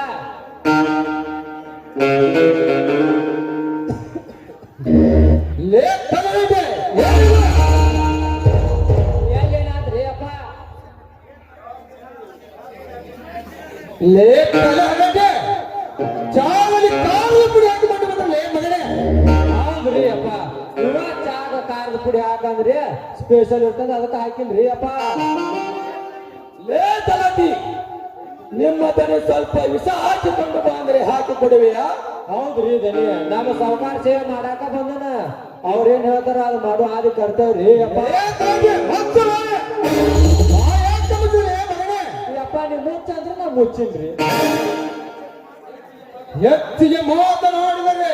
ಎಲ್ಲಿನಾದ್ರಿ ಲೇ ತಲೆ ಹರಟೆ ಚಾವಲಿ ಕಾಳು ಪುಡಿ ಹಾಕಿ ಮಾಡಿ ಬಂದ್ರಲ್ಲೇ ಮಗನೇ. ಹೌದ್ರಿ ಅಪ್ಪ, ಇವ ಚಾಗ ಖಾರದ ಪುಡಿ ಹಾಕಂದ್ರಿ ಸ್ಪೆಷಲ್ ಇರ್ತದ ಅದಕ್ಕೆ ಹಾಕಿನ್ರಿ ಅಪ್ಪ. ಲೇ ತಲತಿ, ನಿಮ್ಮ ತಲೆ ಸ್ವಲ್ಪ ವಿಷ ಹಾಕಿಕೊಂಡು ಬಂದ್ರೆ ಹಾಕಿ ಕೊಡುವೆಯಾ? ಹೌದ್ರಿ ದನಿ, ನಮ್ಮ ಸಾವುಕಾರ ಸೇವೆ ಮಾಡಾಕ ಬಂದನ, ಅವ್ರೇನ್ ಹೇಳ್ತಾರ ಅದು ಮಾಡು ಆದಿ ಕರ್ತೇವ್ರಿ ಅಪ್ಪ. ಅಪ್ಪ ನೀವು ಮುಚ್ಚ ಅಂದ್ರೆ ನಾ ಮುಚ್ಚಿನ್ರಿ. ಎತ್ತಿಗೆ ಮಾತನಾಡಿದರೆ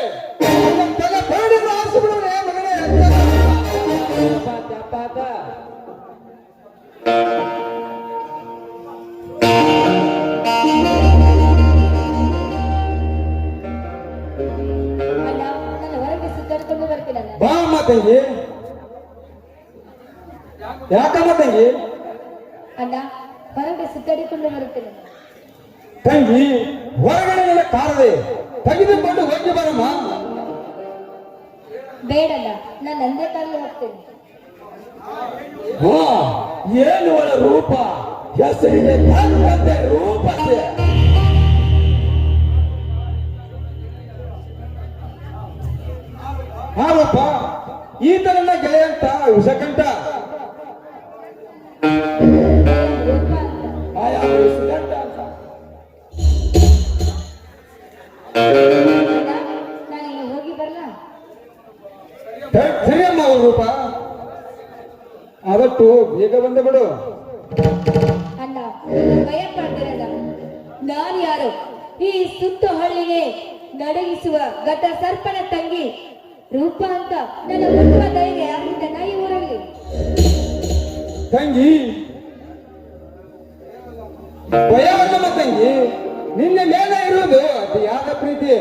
ತಲೆ ಬೇಡಿದ್ರೆ ಆರಿಸಿಬಿಡೋಣ ಮಗನೇ. ಅಪ್ಪ ಅಣ್ಣ ನಾನು ಹೊರಗೆ ಸುತ್ತಾಡ್ಕೊಂಡು ಬರ್ತೀನಣ್ಣ. ಬಾ ಅಮ್ಮ ತಂಗಿ. ಯಾಕಮ್ಮ ತಂಗಿ? ಅಣ್ಣ ಹೊರಗೆ ಸುತ್ತಾಡಿಕೊಂಡು ಬರುತ್ತೇನೆ. ತಂಗಿ ಹೊರಗಡೆ ಕಾರದೆ ತೆಗೆದುಕೊಂಡು ಹೋಗಿ ಬರಮ್ಮ. ಬೇಡಣ್ಣ ನಾನು ನಂದೇ ಕಾರಲ್ಲಿ ಹೋಗ್ತೇನೆ. ಹಾ, ಏನು ಒಳ ರೂಪ, ಹೆಸರಿಗೆ ತಕ್ಕಂತೆ ರೂಪಕ್ಕೆ. ಹಾರಪ್ಪ, ಈತ ನನ್ನ ಗೆಳೆಯ ಅಂತ ವಿಷಕಂಠ. ರೂಪ ಅಂತ. ಆಯಾ ವಿಷಕಂಠ ಅಂತ. ಅಣ್ಣ ನಾನು ಇನ್ನು ಹೋಗಿ ಬರಲಾ? ಸರಿಯಮ್ಮ ಅವ್ರ ರೂಪ, ಆದಷ್ಟು ಬೇಗ ಬಂದೆ ಬಿಡು. ಅಣ್ಣ ನೀವು ಭಯ ಪಡ್ತೀರಲ್ಲ. ನಾನು ಯಾರು? ಈ ಸುತ್ತು ಹಳ್ಳಿಗೆ ನಡಗಿಸುವ ಘಟ ಸರ್ಪನ ತಂಗಿ ರೂಪ ಅಂತ ನನ್ನ ಹುಟ್ಟುವ ಧೈರ್ಯ ಯಾರಿದ್ದಣ್ಣ ಈ ಊರಲ್ಲಿ? ತಂಗಿ ಭಯ ಆಗಮ್ಮ ತಂಗಿ, ನಿನ್ನೆ ಮೇಲೆ ಇರುವುದು ಅದು ಯಾರ ಪ್ರೀತಿ?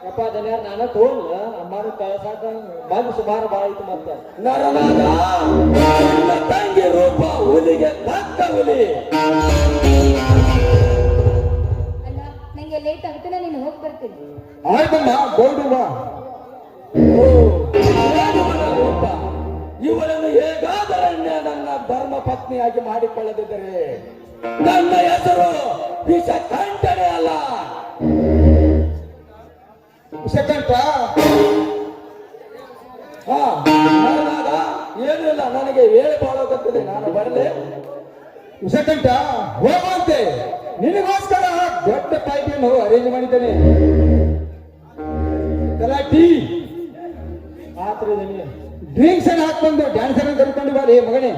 ಯಪ್ಪ ಜನ ನಾನು ತೋಲ್ಲ ಅಮ್ಮನ ಕಳ್ಸಾಕ ಬಂದು ಸುಮಾರು ಬಾಳ ಐತಿ. ಮತ್ತೆ ನರನಾಗ ನಿನ್ನ ತಂಗಿ ರೂಪ ಹುಲಿಗೆ ತಕ್ಕ ಹುಲಿ. ಅಣ್ಣ ನಂಗೆ ಲೇಟ್ ಆಗುತ್ತೆ, ನಾನು ಇನ್ನು ಹೋಗಿ ಬರ್ತೀನಿ. ಆಯ್ತಮ್ಮ, ಬೋರ್ಡು ಬಾ. ರೂಪ ಇವಳನ್ನು ಹೇಗಾದರಣ್ಯ ನನ್ನ ಧರ್ಮ ಪತ್ನಿಯಾಗಿ ಮಾಡಿಕೊಳ್ಳದಿದ್ದರೆ ನನ್ನ ಹೆಸರು ವಿಷಕಂಠನೇ ಅಲ್ಲ. ವಿಷಕಂಠ ಹಾ, ನರನಾಗ ಏನೂ ಇಲ್ಲ, ನನಗೆ ವೇಳೆ ಬಾಳೋಗತ್ತದೆ, ನಾನು ಬರಲೇ. ವಿಷಕಂಠ ಹೋಗುವಂತೆ, ನಿನಗೋಸ್ಕರ ದೊಡ್ಡ ಪಾಯ್ಟಿಯನ್ನು ಅರೇಂಜ್ ಮಾಡಿದ್ದೇನೆ. ಟೀ ಆತ್ರ ಡ್ರಿಂಕ್ಸ್ ಅನ್ನು ಹಾಕೊಂಡು ಡ್ಯಾನ್ಸರ್ ಅನ್ನು ಕರ್ಕೊಂಡು ಬಾರಿ ಮಗನೇ.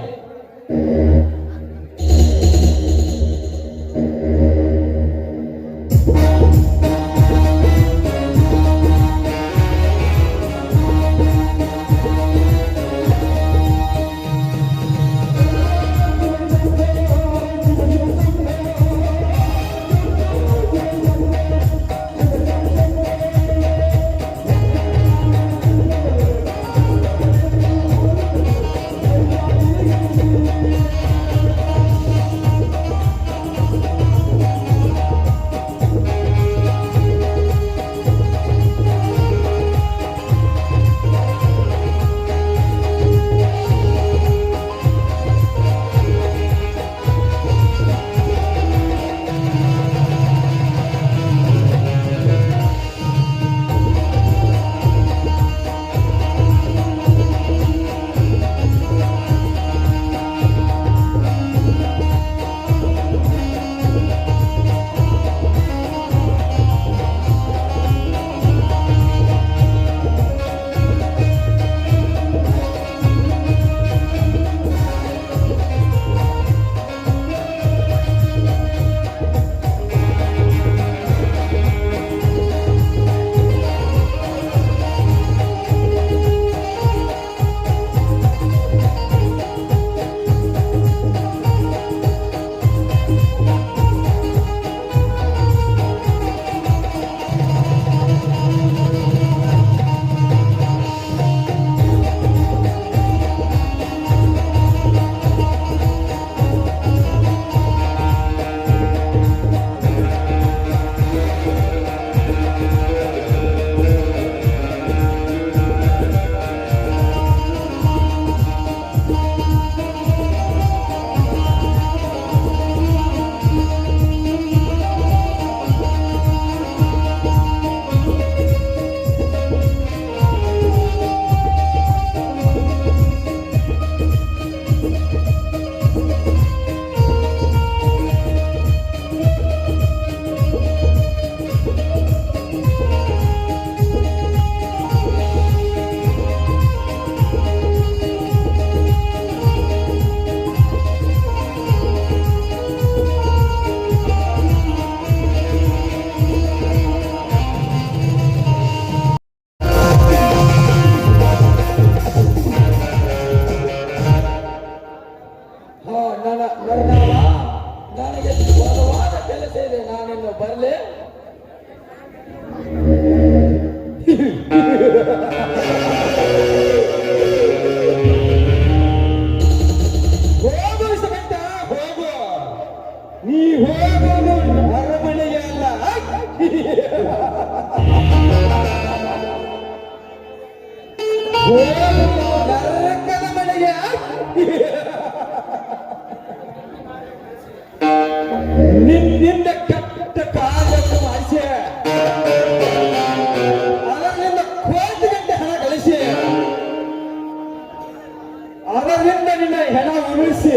ಅದರಿಂದ ನಿನ್ನ ಹೆಣ ಉರುಳಿಸಿ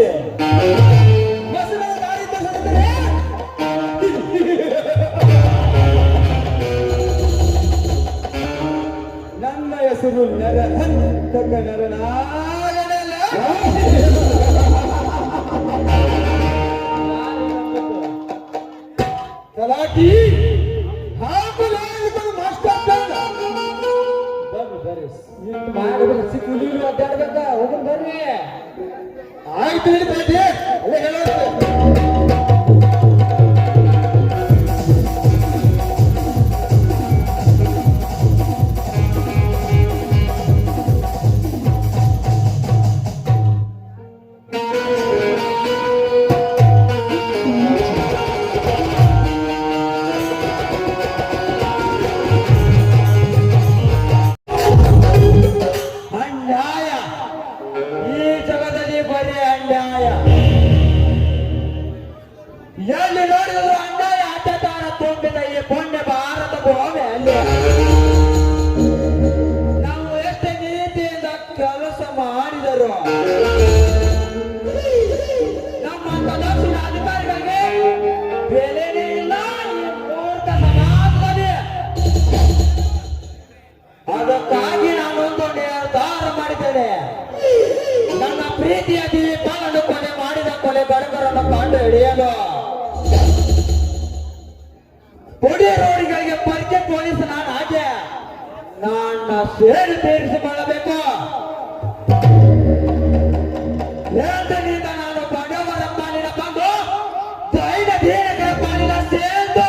ಬಸವನ ದಾರಿ ತೋರಿಸುತ್ತೇನೆ. ನನ್ನ ಹೆಸರು ನರಹಂತಕ ನರನಾಗನಲ್ಲ. ತಲಾಟಿ ಹಾಕು ಮಾಸ್ಟರ್ ಬರ್ರಿ ಬರ್ರಿ ಇಟ್ಟು ಮಾಡಿದ್ರೆ ಸಿಕ್ಕುಲಿ ಅಡ್ಡಾಡ್ಬೇಕ ಹೋಗೋಣ ಬರ್ರಿ. ಆಯ್ತು ಹಿಡಿತೈತಿ ಅಲ್ಲೇ ಹೇಳೋದು. ಅನ್ಯಾಯ ಈ ಜಗದಲ್ಲಿ ಬರೀ ಅನ್ಯಾಯ. ಎಲ್ಲಿ ನೋಡಿದ್ರು ಅನ್ಯಾಯ ಅತ್ಯಾಚಾರ ತುಂಬಿದ ಈ ಪುಣ್ಯ ಭಾರತ ಭೂಮಿ ಅಲ್ಲಿ ನಾವು ಎಷ್ಟು ನೀತಿಯಿಂದ ಕೆಲಸ ಮಾಡಿದರು ನಮ್ಮಂತ ದಕ್ಷಿಣ ಅಧಿಕಾರಿಗಳಿಗೆ ಬೆಲೆನೇ ಇಲ್ಲ ಈ ಮೂರ್ಖ ಸಮಾಜದಲ್ಲಿ. ಅದಕ್ಕಾಗಿ ನಾನೊಂದು ನಿರ್ಧಾರ ಮಾಡಿದ್ದೇನೆ. ನನ್ನ ಪ್ರೀತಿಯ ದೀಪವನ್ನು ಕೊಲೆ ಮಾಡಿದ ಕೊಲೆಗಾರರನ್ನು ಕಂಡು ಹಿಡಿಯಲು ಪುಡಿ ರೋಡಿಗಳಿಗೆ ಪರಿಚಯ ಪೊಲೀಸ್ ನಾನು ಹಾಗೆ ನನ್ನ ಸೇಡು ತೀರಿಸಿಕೊಳ್ಳಬೇಕು. ಎಂದಿನಿಂದ ನಾನು ಬಡವರ ಪಾಲಿನ ಬಂದು ದೈನದೀನಗಳ ಪಾಲಿನ ಸೇರ್ದು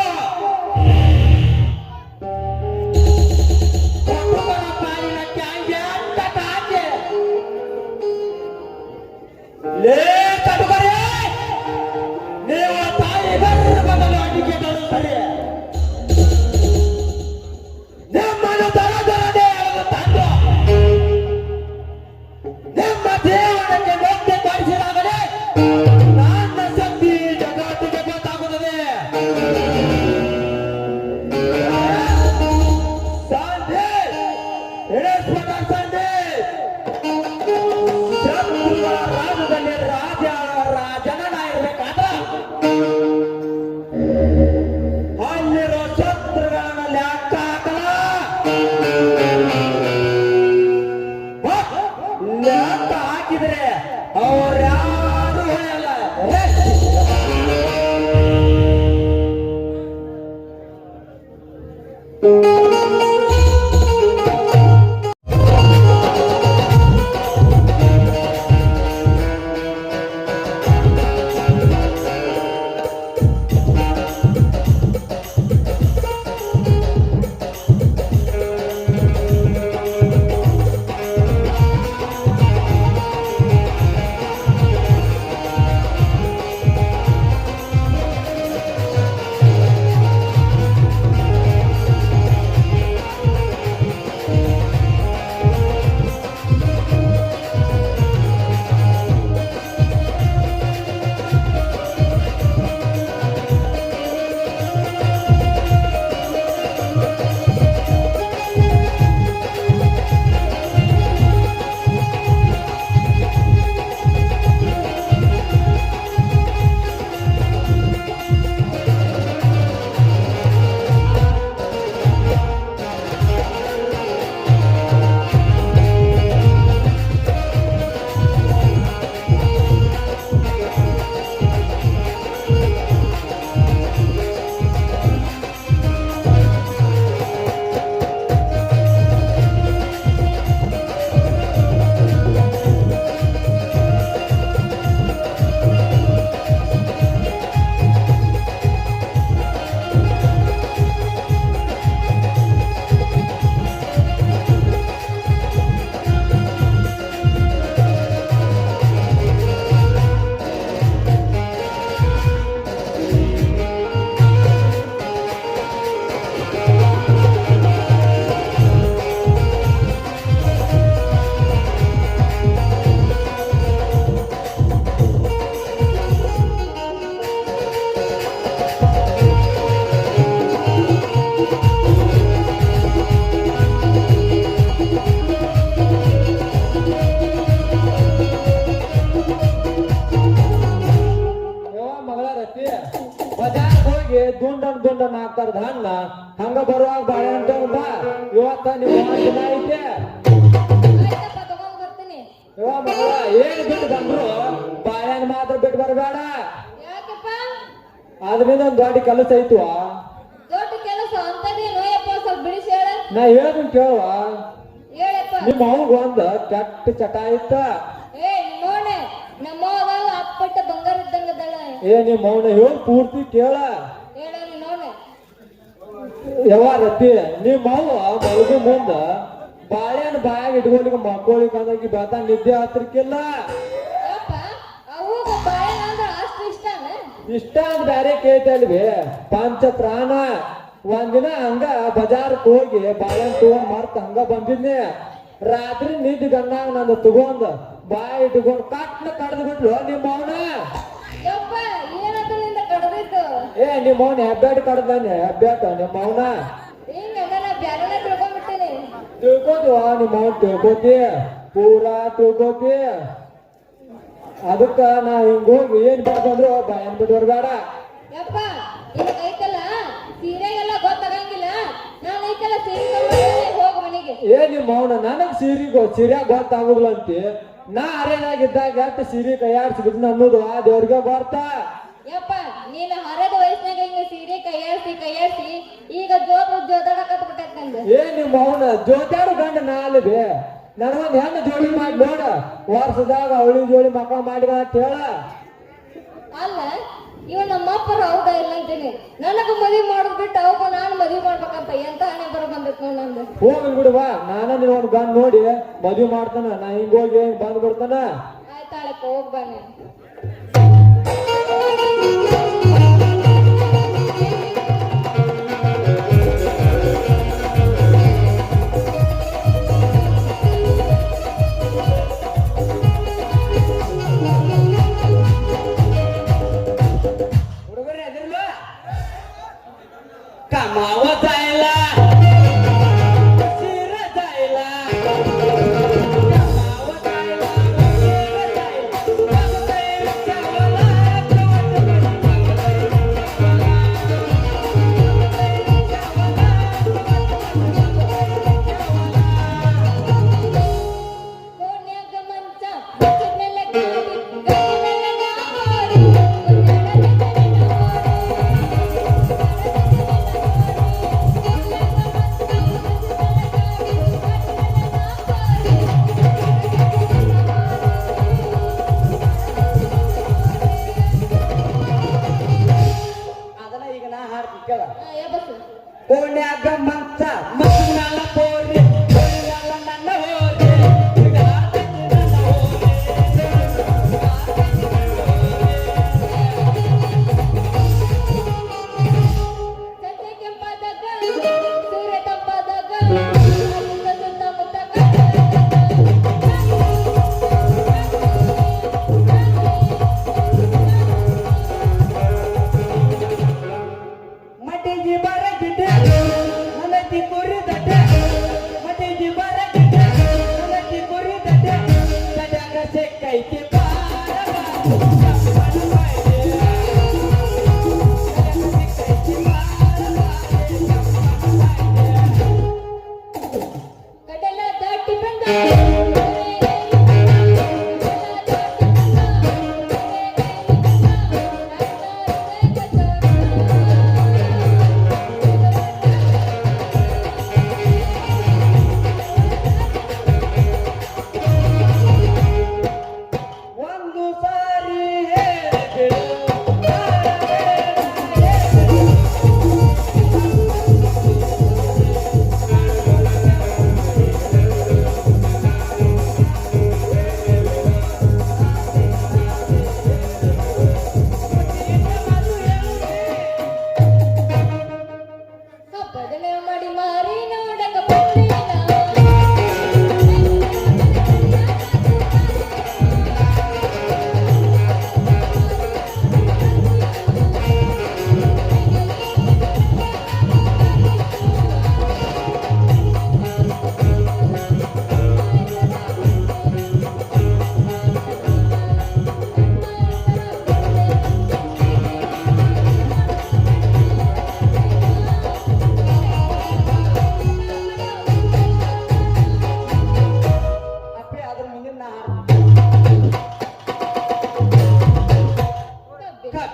ಕುಟುಂಬದ ಪಾಲಿನ ಕ್ಯಾಂಗೆ ಅಂತ ಕಾಕೆ ಲೇ ಕಟುಕರೇ, ನೀವು ತಾಯಿ ಬರೆದ ಬದಲು ಅಡಿಕೆ ಸರಿ ನಿಮ್ಮನ್ನು ದರದರದೆ ತಂದು ನಿಮ್ಮ ದೇವರಕ್ಕೆ ನೊಂದೆ ತೋರಿಸಿದಾಗಲೇ ನನ್ನ ಶಕ್ತಿ ಜಗತ್ತಿಗೆ ಗೊತ್ತಾಗುತ್ತದೆ. ಸಂದೇಶ್ ಇನ್ಸ್ಪೆಕ್ಟರ್ ಸಂದೇಶ್ ಶತ್ರುಗಳ ರಾಜ್ಯದಲ್ಲಿ ಜನನ ಇರಬೇಕಾದ್ರೆ ಅಲ್ಲಿರೋ ಶತ್ರುಗಳನ್ನ ಲೆಕ್ಕ ಹಾಕಲ. ಲೆಕ್ಕ ಹಾಕಿದ್ರೆ ಅವ್ರ್ಯಾರು ಉಳಿಯಲ್ಲ. ಹೋಗಿ ದುಂಡನ್ ಹಾಕ್ತಾರದ ಹಣ್ಣ ಹಂಗ ಬರುವಾಗ ಬಾಳೆಹಣ್ಣು ತಗೊಂಡ್ ಬಾ ಇವತ್ತ ನೀವು ದಿನ ಐತೆ ಆಯ್ತಪ್ಪ ತಗೊಂಡ್ ಬರ್ತೀನಿ. ಇವ ಮಗಳ ಏನ್ ಬಿಟ್ಟು ಬಂದ್ರು ಬಾಳೆಹಣ್ಣು ಮಾತ್ರ ಬಿಟ್ಟು ಬರಬೇಡ. ಯಾಕಪ್ಪ? ಅದರಿಂದ ಒಂದ್ ದೊಡ್ಡ ಕೆಲಸ ಐತವ. ದೊಡ್ಡ ಕೆಲಸ ಅಂತದೇನು ಯಪ್ಪ? ಸ್ವಲ್ಪ ಬಿಡಿಸಿ ಹೇಳ. ನಾ ಹೇಳ್ತೀನಿ ಕೇಳುವ. ಹೇಳಪ್ಪ. ನಿಮ್ಮ ಅವ್ಗ ಒಂದ್ ಕೆಟ್ಟ ಚಟ ಇತ್ತ. ನೋಡೆ ನಮ್ಮ ಅವ್ವ ಅಪ್ಪಟ್ಟ ಬಂಗಾರ ಇದ್ದಂಗದಳ. ನಿಮ್ಮ ಮೌನ ಹೇಳಿ ಪೂರ್ತಿ ಕೇಳ. ಹೇಳಿ ನೋಡೆ. ಯಾವಾರತಿ ನಿಮ್ಮ ಅವ್ವ ಮಲಗು ಮುಂದ ಬಾಳೆಹಣ್ಣು ಬಾಯಾಗ ಇಟ್ಕೊಳಿಕ ಮಕ್ಕೋಳಿಕ ಅಂದಾಗಿ ಬೆಳ್ತಾ ನಿದ್ದೆ ಹತ್ರಕ್ಕಿಲ್ಲ. ಯಪ್ಪ ಅವಾಗ ಬಾಳೆಹಣ್ಣು ಅಂದ್ರೆ ಅಷ್ಟು ಇಷ್ಟನ? ಇಷ್ಟ ಅಂತ ಬ್ಯಾರೆ ಕೇಳ್ತಲ್ವಿ ಪಂಚ ಪ್ರಾಣ. ಒಂದಿನ ಹಂಗ ಬಜಾರ್ಕ್ ಹೋಗಿ ಬಾಳೆಹಣ್ಣು ತಗೊಂಡ್ ಮರ್ತ ಹಂಗ ಬಂದಿದ್ನಿ. ರಾತ್ರಿ ನಿದ್ದೆ ಗಣ್ಣಾಗ ನಂದು ತಗೊಂಡ್ ಬಾಯಿ ಇಟ್ಕೊಂಡ್ ಕಟ್ನ ಕಡ್ದು ಬಿಟ್ಲು ನಿಮ್ಮ ಅವನ. ಯಪ್ಪ ಏನದು ನಿಂದ ಕಡ್ದಿತ್ತು? ನಿಮ್ಮ ಅವನ ಹೆಬ್ಬೆಟ್ ಕಡ್ದಾನೆ ಹೆಬ್ಬೆಟ್ ನಿಮ್ಮ ಅವನ. ಹಿಂಗ ನಾನು ಬ್ಯಾರನ ತಿಳ್ಕೊಂಡ್ಬಿಟ್ಟೇನೆ. ತಿಳ್ಕೊತೀವ ನಿಮ್ಮ ಅವನ್ ತಿಳ್ಕೊತಿ ಪೂರಾ ತಿಳ್ಕೊತಿ. ಅದಕ್ಕ ನಾ ಹಿಂಗ ಹೋಗಿ ಏನ್ ಬೇಕಂದ್ರು ಬಾಯನ್ ಬಿಟ್ಟು ಬರ್ಬೇಡ. ಯಪ್ಪ ನಿನಗೆ ಐತಲ್ಲ ಸೀರೆಗೆಲ್ಲ ಗೊತ್ತಾಗಂಗಿಲ್ಲ. ನಾನು ಐತಲ್ಲ ಸೀರೆ ಹೋಗ ಮನೆಗೆ. ನಿಮ್ಮ ಅವನ ನನಗ್ ಸೀರೆಯಾಗ ಗೊತ್ತಾಗುದಿಲ್ಲ ಅಂತಿ. ನಾ ಅರೇನಾಗಿದ್ದಾಗ ಎಷ್ಟು ಸೀರೆ ಕೈಯಾಡ್ಸಿಬಿದ್ನ ಅನ್ನೋದು ಆ ದೇವ್ರಿಗೆ ಬರ್ತಾ. ಯಪ್ಪ ನೀನು ಹರದ ವಯಸ್ಸಿನಾಗ ಹಿಂಗ ಸೀರೆ ಕೈಯಾಡ್ಸಿ ಈಗ ಜೋದಾಡಕತ್ ಬಿಟ್ಟೈತ್ ನಂದು. ನಿಮ್ಮ ಅವನ ಜೋತಾಡು ಗಂಡ ನಾಲ್ಬೆ ನನಗೊಂದ್ ಹೆಣ್ಣು ಜೋಡಿ ಮಾಡಿ ನೋಡ. ವರ್ಷದಾಗ ಅವಳಿ ಜೋಡಿ ಮಕ್ಕಳ ಮಾಡಿದ ಅಂತ ಹೇಳ. ಅಲ್ಲ ಇವ ನಮ್ಮಪ್ಪರ ಹೌದಾ ಇಲ್ಲ ಅಂತೀನಿ. ನನಗ ಮದ್ವಿ ಮಾಡೋದ್ ಬಿಟ್ಟು ಅವಾಗ ನಾನು ಮದ್ವಿ ಮಾಡ್ಬೇಕಂತ ಎಂತ ಹಣೆ ಬರ ಬಂದೈತ್ ನೋಡ್ ನಂದು. ಹೋಗಿ ಬಿಡುವ ನಾನ ನೀನ್ ಒಂದ್ ಗಂಡ್ ನೋಡಿ ಮದ್ವಿ ಮಾಡ್ತಾನ. ನಾ ಹಿಂಗ ಹೋಗಿ ಹಿಂಗ್ ಬಂದ್ ಬಿಡ್ತಾನ. ಆಯ್ತಾಳಪ್ಪ ಹೋಗ್ ಬನ್ನಿ. कमाव जायला शिर जायला कमाव जायला शिर जायला कोण्याग मंचा बसलेला गाडी गजमेला नावारी ಅದನ್ನ ಈಗ ನಾ ಹಾಡ್ತೀನಿ ಕೇಳ. ಕೋಣ್ಯಾಗ ಮಂಚ ಮಕ್ಕಳ ಪೋರಿ ಕೋಣ್ಯಾಗ ನನ್ನ ಹೋರಿ ಈಗ ಹಾಡ್ತೀನಿ ನನ್ನ ಹೋರಿ. ಸತ್ಯ ಕೆಂಪಾದಾಗ ಸೂರ್ಯ ತಂಪಾದಾಗ ಸುತ್ತಮುತ್ತ ಮಟಿಗೆ ಬರಗಿದ್ದೆ ನನಗೆ ಕುರಿ ದಡ್ಡೆ ಮಟಿಗೆ ಬರಗಿದ್ದೆ ನನಗೆ ಕುರಿ ದಡ್ಡೆ ಕಡಗ ಸಿಕ್ಕೈತಿ ಕಡಲ ದಾಟಿ ಬಂದ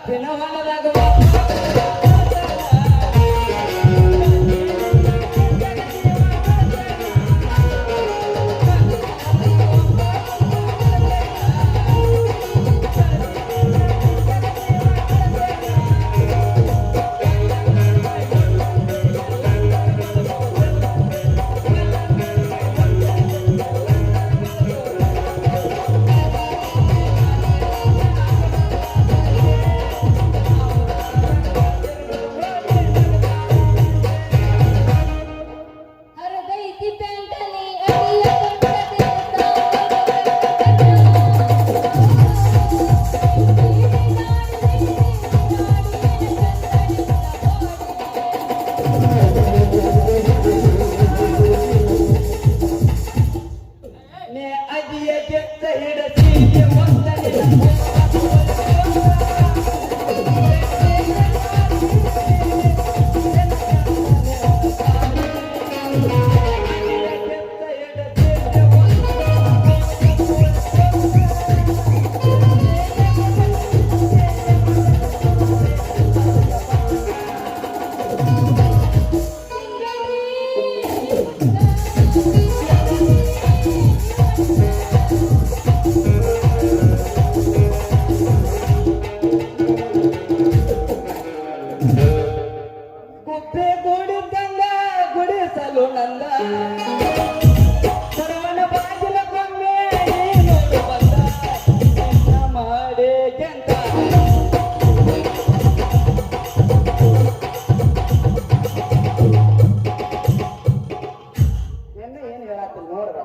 ಕಪ್ಪಿನ ಹೊಲದಾಗ ಹರದೈತಿ ಪ್ಯಾಂಟನಿ ಅಡಿಯ ನೇ ಅದಿಯ ಗೆದ್ದ ಹಿಡಸಿ ಒಂದನೇ ಗುಬ್ಬೆ ಗುಡಿದಂಗ ಗುಡಿಸಲು ನಂದ ಸರ್ವನ ಬಾಗಿಲ ಕೊಮ್ಮೆ ನೋಡು ಬಂದ ನಿನ್ನ ಮಾಡೇ ಗೆಂತ ಏನು ಹೇಳತ್ತೀನಿ ನೋಡ್ದ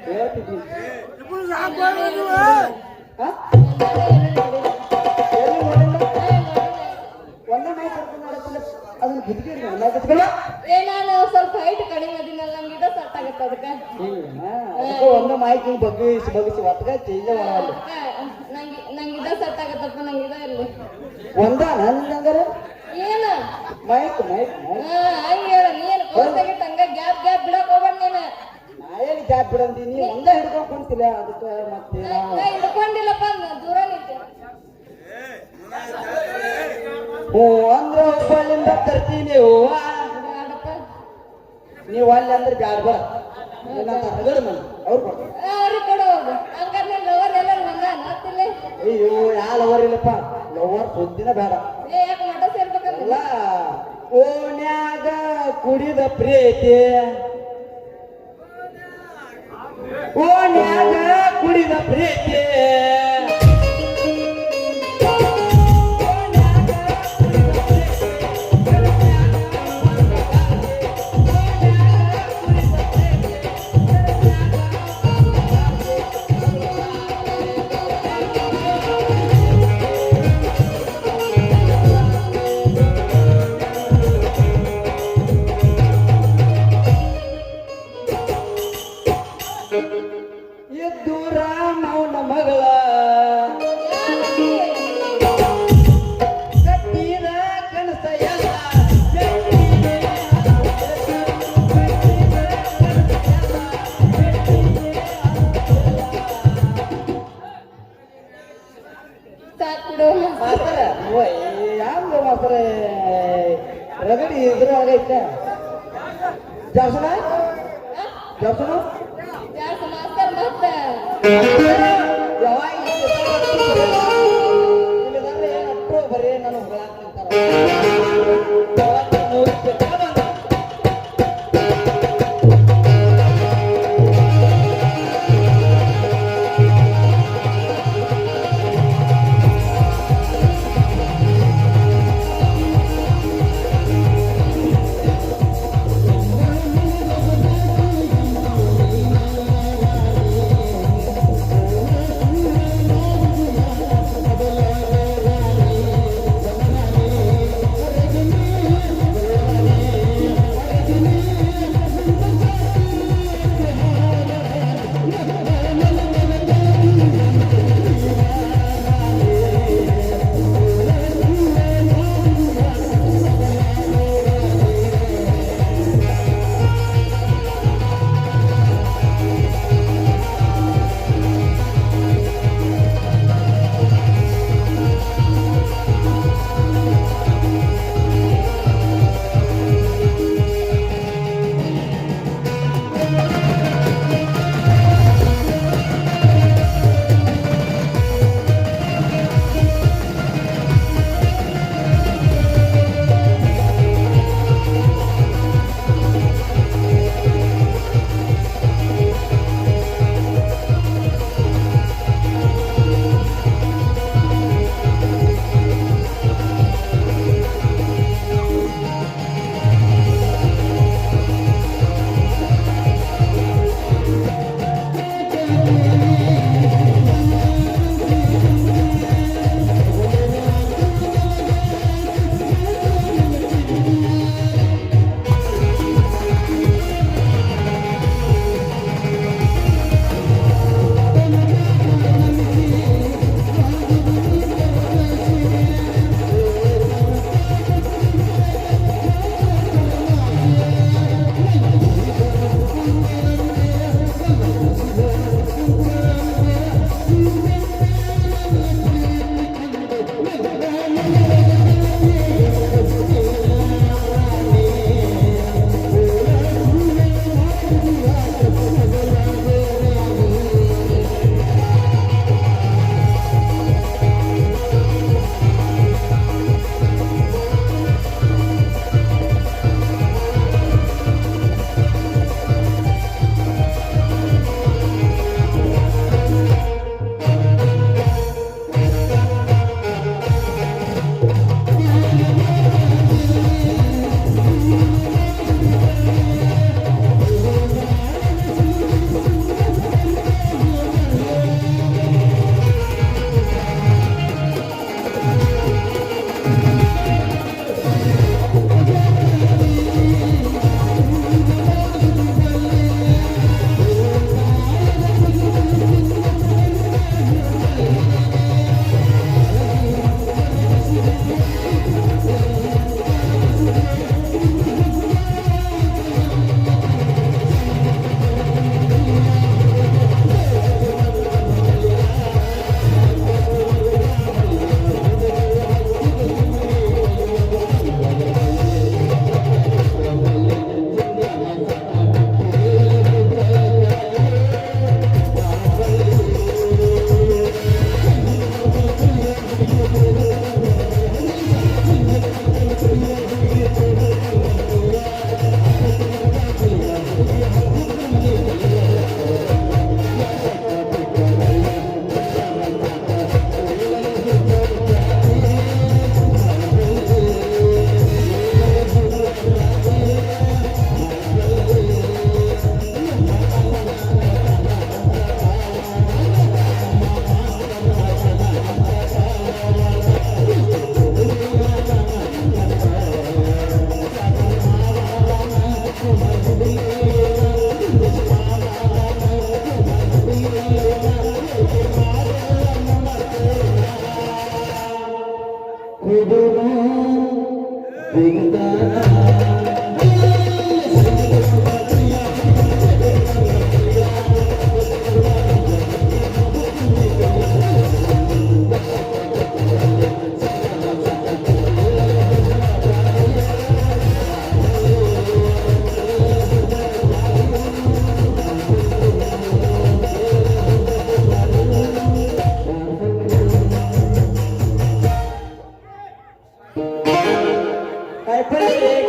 ಹೇಳ್ತಿದ್ದೀನಿ ಹಾ? ಎಲ್ಲಿ ನೋಡಿಲ್ಲ? ಒಂದೇ ಮೈ ಕರ್ಕೊಂಡು ನೋಡತ್ತಿಲ್ಲ ಅದನ್ನ ಬುದ್ಧಿಗೆ ನಾನು ಸ್ವಲ್ಪ ಹೈಟ್ ಕಡಿಮೆ ಅದೀನಲ್ಲ ನಂಗೆ ಇದು ಸೆಟ್ ಆಗತ್ತೆ ಅದಕ್ಕೆ ಒಂದು ಮಾಹಿತಿ ಬಗ್ಗಿಸಿ ಬಗ್ಗಿಸಿ ಒತ್ತಗ ಚೇಂಜ್ ಮಾಡಲ್ಲ ನಂಗೆ ಇದ ಸೆಟ್ ಆಗತ್ತಪ್ಪ ನಂಗೆ ಇದ ಇರ್ಲಿ ಒಂದ ನಂಗರ ಏನು ಮೈಕ್ ಮೈಕ್ ಹಂಗ ಹೇಳ ನೀನು ಕೋರ್ಸಾಗಿತ್ತು ಹಂಗ ಗ್ಯಾಪ್ ಬಿಡಕ್ ಹೋಗ್ಬೇಡ ನೀನು ನಾ ಎಲ್ಲಿ ಗ್ಯಾಪ್ ಬಿಡಂತೀನಿ ಒಂದ ಹಿಡ್ಕೊಂಡ್ ಕುಂತಿಲ್ಲ ಅದಕ್ಕೆ ಮತ್ತೆ ನಾ ಹಿಡ್ಕೊಂಡಿಲ್ಲಪ್ಪ ದೂರ ನಿಂತೆ ಹ್ಞೂ ಅಂದ್ರೆ ಒಬ್ಬಲ್ಲಿಂದ ತರ್ತೀನಿ ಹೂವ ಬೇಡಪ್ಪ ನೀವು ಅಲ್ಲಿ ಅಂದ್ರೆ ಬ್ಯಾಡ ಬರ ರಗಡ ಮನೆ ಅವ್ರು ಕೊಡ್ತಾರೆ ಅವ್ರಿಗೆ ಕೊಡು ಹೋಗು ಹಂಗಾರೆ ನನ್ನ ಲವರ್ ಎಲ್ಲ ಹಂಗ ನೋಡ್ತಿಲ್ಲ ಅಯ್ಯೋ ಯಾ ಲವರ್ ಇಲ್ಲಪ್ಪ ಲವರ್ ಸುದ್ದಿನ ಬೇಡ ಯಾಕೆ ಮಠ ಸೇರ್ಬೇಕಲ್ಲ ಅಲ್ಲ ಓನ್ಯಾಗ ಕುಡಿದ ಪ್ರೀತಿ ಓನ್ಯಾಗ ಕುಡಿದ ಪ್ರೀತಿ ಎದ್ದೂರ ಮೌನ ಮಗಳ ಕಟ್ಟಿದ ಕನಸ ಎಲ್ಲ ಸಾಕು ಮಾಸ್ತರ ಯಾವ ಮಾಸ್ತರ ರಗಡಿ ಇದ್ರೊಳಗೈತೆ ಜಾಸ್ನ ಜಾಸ್ನ ಜಾಸ್ತಿ ಮಾಸ್ತರ್ ಮತ್ತೆ ಯಾವಾಗ ಅಟ್ಟು ಬರೀ ನಾನು ಹೊಗಳಾಗ್ತಿರ್ತಾರ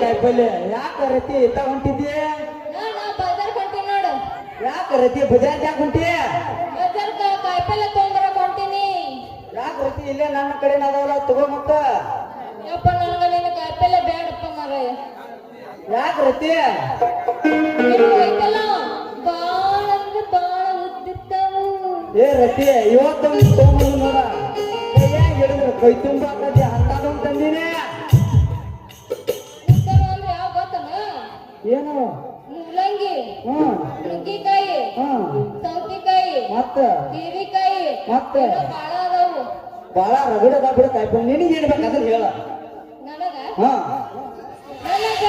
ಕಾಯಿಪಲ್ಲೆ ಯಾಕ ರತಿ ಇತ್ತ ಹೊಂಟಿದ್ದೆ? ನಾನು ಬಜಾರ್ ಹೊಂಟೀನಿ ನೋಡು. ಯಾಕ ರತಿ ಬಜಾರ್ ಯಾಕೆ ಹೊಂಟಿ? ಬಜಾರ್ ಕಾಯಿಪಲ್ಲೆ ತೊಗೊಂಬರಕ್ ಹೊಂಟೀನಿ. ಯಾಕ ರತಿ ಇಲ್ಲೇ ನನ್ನ ಕಡೆ ಅದಾವಲ್ಲ ತಗೋ ಮತ್ತ. ಯಪ್ಪ ನನಗ ನಿನ್ನ ಕಾಯಿಪಲ್ಲೆ ಬೇಡಪ್ಪ ಮಾರಾಯ. ಯಾಕ ರತಿ? ನಿಮ್ಗೆ ಐತಲ್ಲ ಬಾಳ ಅಂದ್ರೆ ಬಾಳ ಉದ್ದಿರ್ತಾವು. ಏ ರತಿ ಇವತ್ತು ತೊಗೊಂಬಂದು ನೋಡ ಕೈಯಾಗ ಹಿಡಿದ್ರು ಕೈ ತುಂಬ ಆಕತಿ ಅಂತದೊಂದು ತಂದಿನಿ. ಅಂದ್ರೆ ಯಾವ ಗೊತ್ತನ? ಏನು? ಮುಲ್ಲಂಗಿ, ಹ್ಮ್ ನುಗ್ಗಿಕಾಯಿ, ಸೌತೆಕಾಯಿ, ಮತ್ತ ಹೀರಿಕಾಯಿ, ಮತ್ತ ಬಾಳ ಅದಾವು. ಬಾಳ ರಗಡ ಅದಾವ ಬಿಡ ಕಾಯಿಪಲ್ಲೆ. ನಿನಗೆ ಏನ್ ಬೇಕು ಅದನ್ನ ಹೇಳ. ನನಗ ಹಾ ನನಗ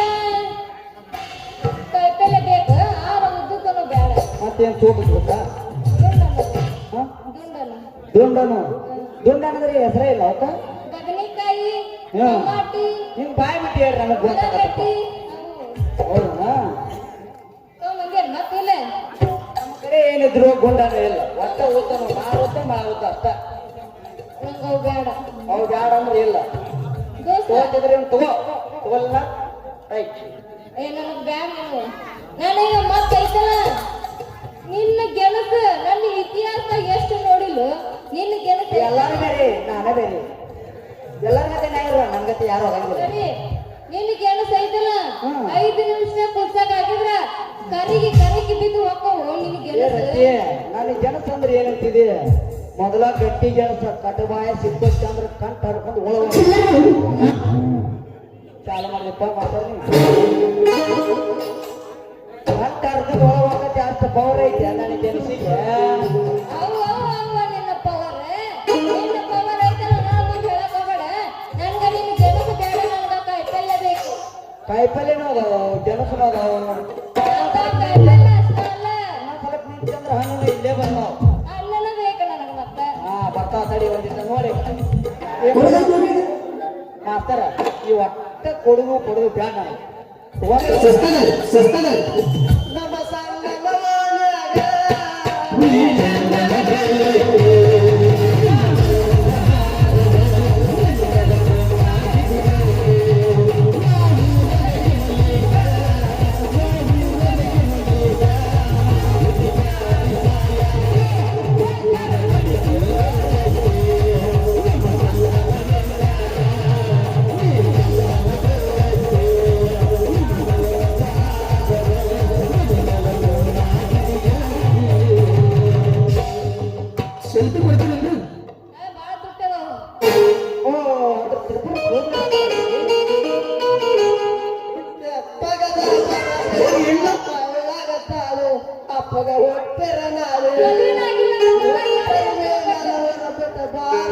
ಕಾಯಿಪಲ್ಲೆ ಬೇಕು, ಆರ ಉದ್ದಕ್ಕನು ಬೇಡ. ಮತ್ತೇನ್ ತೋಬಿಸ್ಬೇಕಾ? ಹಾ ದುಂಡನು ದುಂಡನಂದ್ರೆ ಹೆಸರೇ ಇಲ್ಲ ಅವತ್ತ. ಬದನೆಕಾಯಿ, ಹಾ. ಟಮಾಟಿ, ನಿಮ್ ಬಾಯಿ ಬಿಟ್ಟು ಹೇಳ್ರಿ ನಮಗ್ ಗೊತ್ತಾಗತ್ತ. ಉಳ್ಳಾಗಡ್ಡಿ, ಹೌದಾ? ತಗೊಂಬಂದೇನ್ ಮತ್ತಿಲ್ಲ. ನಮ್ಮ ಕಡೆ ಏನಿದ್ರು ಗುಂಡನ ಇಲ್ಲ. ಒಟ್ಟ ಓದ್ತಾನ ಮಾರುತ್ತ ಅಷ್ಟ. ನಂಗ ಅವು ಬೇಡ. ಅವು ಬ್ಯಾಡ ಅಂದ್ರೆ ಇಲ್ಲ. ದೋಸ್ತ ತಗೋತಿದ್ರೆ ಏನ್ ತಗೋಲ್ಲ ರೈಟ್. ಏ ನನಗ್ ಬ್ಯಾಡ ನೀವು. ನನಗ ಮತ್ತೈತಲ್ಲ ನಿನ್ನ ಗೆಣಸ ನನ್ನ ಇತಿಹಾಸ ಎಷ್ಟು ನೋಡಿಲ್ಲ. ನಿನ್ನ ಗೆಣಸ ಎಲ್ಲಾರು ಬೇರೆ ನಾನೇ ಬೇರೆ. ಎಲ್ಲರ ಗತೆ ನಾ ಇರುವ ನನ್ ಗತೆ ಯಾರು ಆಗಂಗಿಲ್ಲ. ಸರಿ, ನಿನ್ನ ಗೆಣಸ ಐತಲ್ಲ ಹ್ಮ್. 5 ನಿಮಿಷ ಕುದ್ಸಾಕ ಆಗಿದ್ರ ಕರಿಗೆ ಬಿದ್ದು ಹೋಕ್ಕವು ನಿನ್ನ ಗೆಣಸ. ನನಗೆ ಗೆಣಸ ಅಂದ್ರೆ ಏನಂತಿದೆ? ಮೊದಲ ಗಟ್ಟಿ ಗೆಣಸ ಕಟಬಾಯ ಸಿಕ್ಕಷ್ಟ ಅಂದ್ರೆ ಕಂಠ ಹರ್ಕೊಂಡು ಒಳ ಚಾಲು ಮಾಡಿದಪ್ಪ ಮಾತಾಡಿ. ಕಂಠ ಹರ್ಕೊಂಡು ಒಳಗತ್ತೆ ಅಷ್ಟು ಪವರ್ ಐತೆ ನನಗೆ ಗೆಣಸಿಗೆ. ಅವು ನಿನ್ನ ಪವರ್ ಐತಲ್ಲ. ನಾನು ಮುಂದೆ ಹೇಳಕ್ ಹೋಗ್ಬೇಡ. ನನ್ಗ ನಿನ್ನ ಗೆಣಸ ಬೇಡ, ನನಗ ಕಾಯಿಪಲ್ಲೆ ಬೇಕು. ಕಾಯಿಪಲ್ಲೆನೂ ಅದಾವ ಗೆಣಸನು ಅದಾವ. ಕಾಯಿಪಲ್ಲೆ ಅಷ್ಟ ಅಲ್ಲ, ಸ್ವಲ್ಪ ನಿಂತಂದ್ರೆ ಹಣ್ಣು ಇಲ್ಲೇ ಬಂದಾವ. ಅನ್ನನ ಬೇಕು ನನಗ. ತಡಿ ಒಂದಿನ ನೋಡಿ ಕೊಡೋದು ಹೋಗಿದೆ. ಮಾಸ್ತರ ಈ ಒಟ್ಟ ಕೊಡುಗು ಬ್ಯಾಡ ನನಗೆ ಸಸ್ತದ ನಮ್ಮ ಸಂಗಮವನ್ಯಾಗ ಸೆಲ್ಫಿ ಕೊಡ್ತೀನಂದ್ರೆ ಬಾಳ ತುಟ್ಟದ ಓ ಅದ್ರ ತ್ರಿಪುರ ಹೋಗ್ಲಿ. ಅಪ್ಪಗದ ಹೆಣ್ಣು ಪಳ್ಳಗತ್ತಾಳು, ಅಪ್ಪಗ ಹೊಟ್ಟೆರ ನಾಳು ಬಿಟ್ಟ ಬಾರ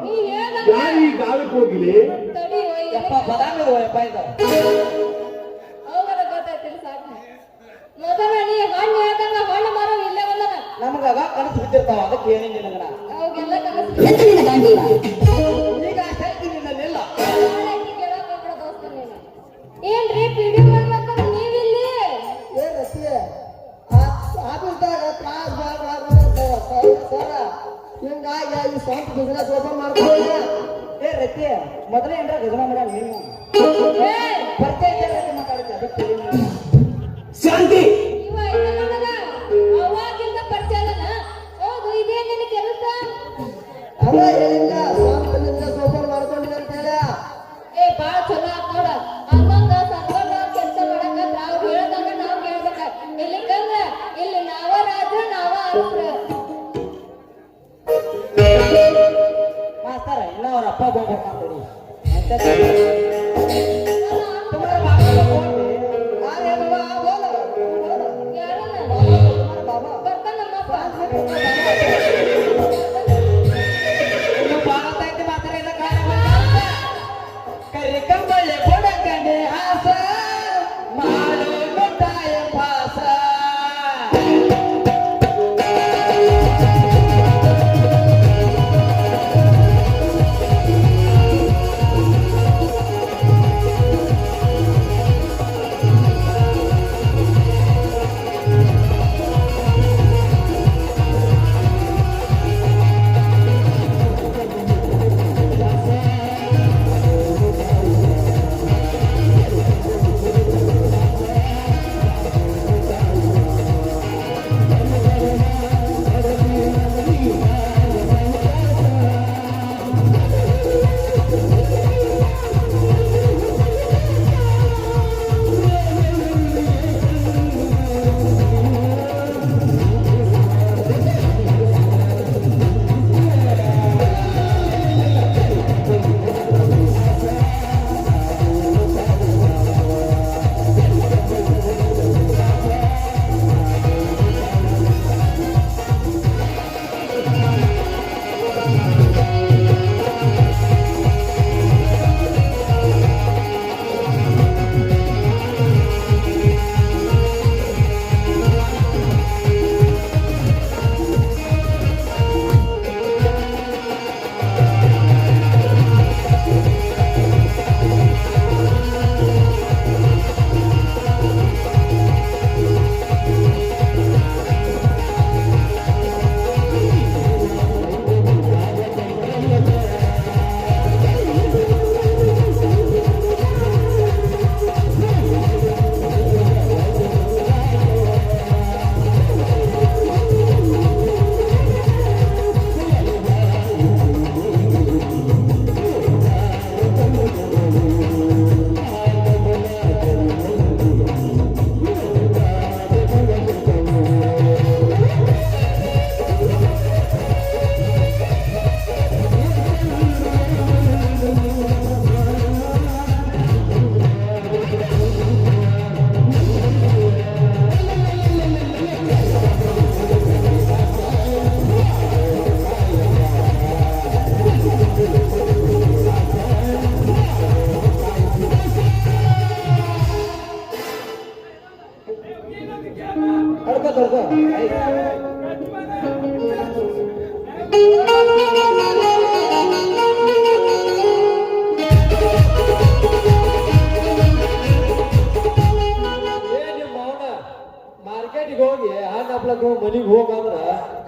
ನೀ ಹೇಳ್ದಂಗ ಯಾರು ಈ ಗಾಳಕ್ಕೆ ಹೋಗಿಲಿ ತಡಿ ಯಪ್ಪ ಬದಾಮಿ ಯಪ್ಪ ಇದ್ದ ಅವರ ಗೊತ್ತಾಯ್ತಿಲ್ಲ ಸಾಕು ಮೊದಲ ನೀ ಹಣ್ಣು ಹೇಳ್ದಂಗ ಹಣ್ಣು ಮಾರೋ ಇಲ್ಲೇ ಬಂದನ ನಮಗಾಗ ಕನಸು ಬಿದ್ದಿರ್ತಾವ ಅದಕ್ಕೆ ಏನಿಲ್ಲ ನನಗಣ ಅವಾಗೆಲ್ಲ ಕನಸು ಈಗ ಶಕ್ತಿ ನಿನ್ನಲ್ಲಿಲ್ಲ ಏನ್ರಿ ಪಿಡಿ ಮಾಡ್ಬೇಕಂದ್ರೆ ನೀವಿಲ್ಲಿ ಏ ರತಿ ಆಫೀಸ್ದಾಗ ತ್ರಾಸ್ ಬಾಳ ಸರ ಹಿಂಗಾಗಿ ಈ ಸ್ವಂತ ಬಿಸ್ನೆಸ್ ಓಪನ್ ಮಾಡ್ಕೊಳ್ಳಿ ಏ ರತಿ ಮೊದಲೇ ಏನ್ರ ಗಜನ ಮಾಡ ನೀನು ಏ, ಪರಿಚಯ ಇದ್ದ ಮಾತಾಡುತ್ತೆ ಅದಕ್ಕೆ ಹೇಳಿಲ್ಲ. ಶಾಂತಿ ಇವ ಇದ್ದ ನನಗ ಅವಾಗಿಂದ ಪರಿಚಯ ಅದನ ಹೌದು ಇದೇ ನಿನ್ನ ಕೆಲಸ ಅದ ಹೇಳಿಲ್ಲ ಸ್ವಂತ ಬಿಸ್ನೆಸ್ ಓಪನ್ ಮಾಡ್ಕೊಂಡಿ ಅಂತ ಹೇಳ ಏ ಬಾಳ ಚಲೋ ಆತ್ ನೋಡ ಹನ್ನೊಂದ ಸರ್ವಣ್ಣ ಕೆಲಸ ಮಾಡಕ ಅವ್ರು ಹೇಳ್ದಾಗ ನಾವ್ ಕೇಳ್ಬೇಕ ಇಲ್ಲಿ ಕಂದ್ರ ಇಲ್ಲಿ ನಾವ ರಾಜ ನಾವ ಅರಸ್ರ ಮಾಸ್ತರ ಇನ್ನ ಅವ್ರ ಅಪ್ಪ ಹೋಗ್ಬೇಕಂತೇಳಿ तुम्हारा बाबा को कौन है अरे बाबा बोलो ಯಾರನ್ನ तुम्हारा बाबा ಬರ್ತಾನ ನಮ್ಮಪ್ಪ ಇನ್ನು ಭಾರತ ಐತಿ ಮಾತ್ರ ಇಲ್ಲ ಕರಿ ಕಂಬಳೆ ಕೊಡಕಂಡೆ ಹಾಸ ಮಾಡು ಗೊತ್ತಾಯ ಪಾಸ ತಡ್ಕೋ ತಡ್ಕೋ ಮಾರ್ಕೆಟಿಗೆ ಹೋಗಿ ಹಣ್ಣು ಹಪ್ಲಕ್ ಮನಿಗೆ ಹೋಗಂದ್ರ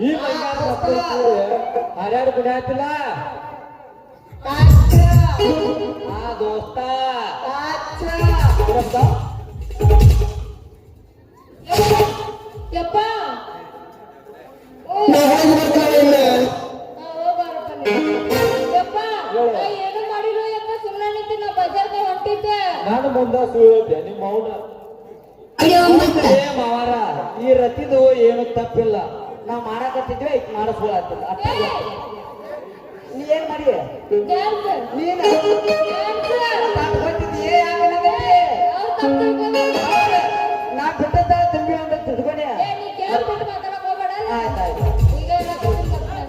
ಈ ಮೈಗಾರ ಹರ್ಯಾಡ್ ಕುಡಿ ಆಯ್ತಿಲ್ಲ ಆ ದೋಸ್ತ ಯಪ್ಪ ಯಪ್ಪ ನಾ ಏನು ಮಾಡಿಲ್ಲ ಯಪ್ಪ ಸುಮ್ಮನೆ ನಿಂತು ನಾ ಬಜಾರ್ಗೆ ಹೊಂಟಿದ್ದೆ ನಾನು ಮುಂದ ಸುಳ್ಳಿದ್ದೆ ನಿಮ್ಮ ಮೌನ ಮಾವಾರ ಈ ರತಿದು ಏನು ತಪ್ಪಿಲ್ಲ ನಾ ಮಾಡಾಕತ್ತಿದ್ವಿ ಈಗ ಮಾಡಿಸ್ಕೊಳತ್ತಿಲ್ಲ ಅಷ್ಟೇ ನೀ ಏನ್ ಮಾಡಿ ಡ್ಯಾನ್ಸ್ ನೀನ್ ಡ್ಯಾನ್ಸ್ ಗೊತ್ತಿದ್ದೀಯ ಯಾಕೆ ನನಗೆ ಅವ್ರು ತಪ್ಪು ತಿಳ್ಕೊಂಡ್ರು. ನಾ ಬಿಟ್ಟದ ತುಂಬಿ ಅಂತ ತಿಳ್ಕೊಂಡೆ ಏ, ನೀ ಕೇಳ್ಬಿಟ್ಟು ಮಾತಾಡಕ್ ಹೋಗ್ಬೇಡ ಆಯ್ತಾಯ್ತು ಈಗ ಏನಾಗ್ತದೆ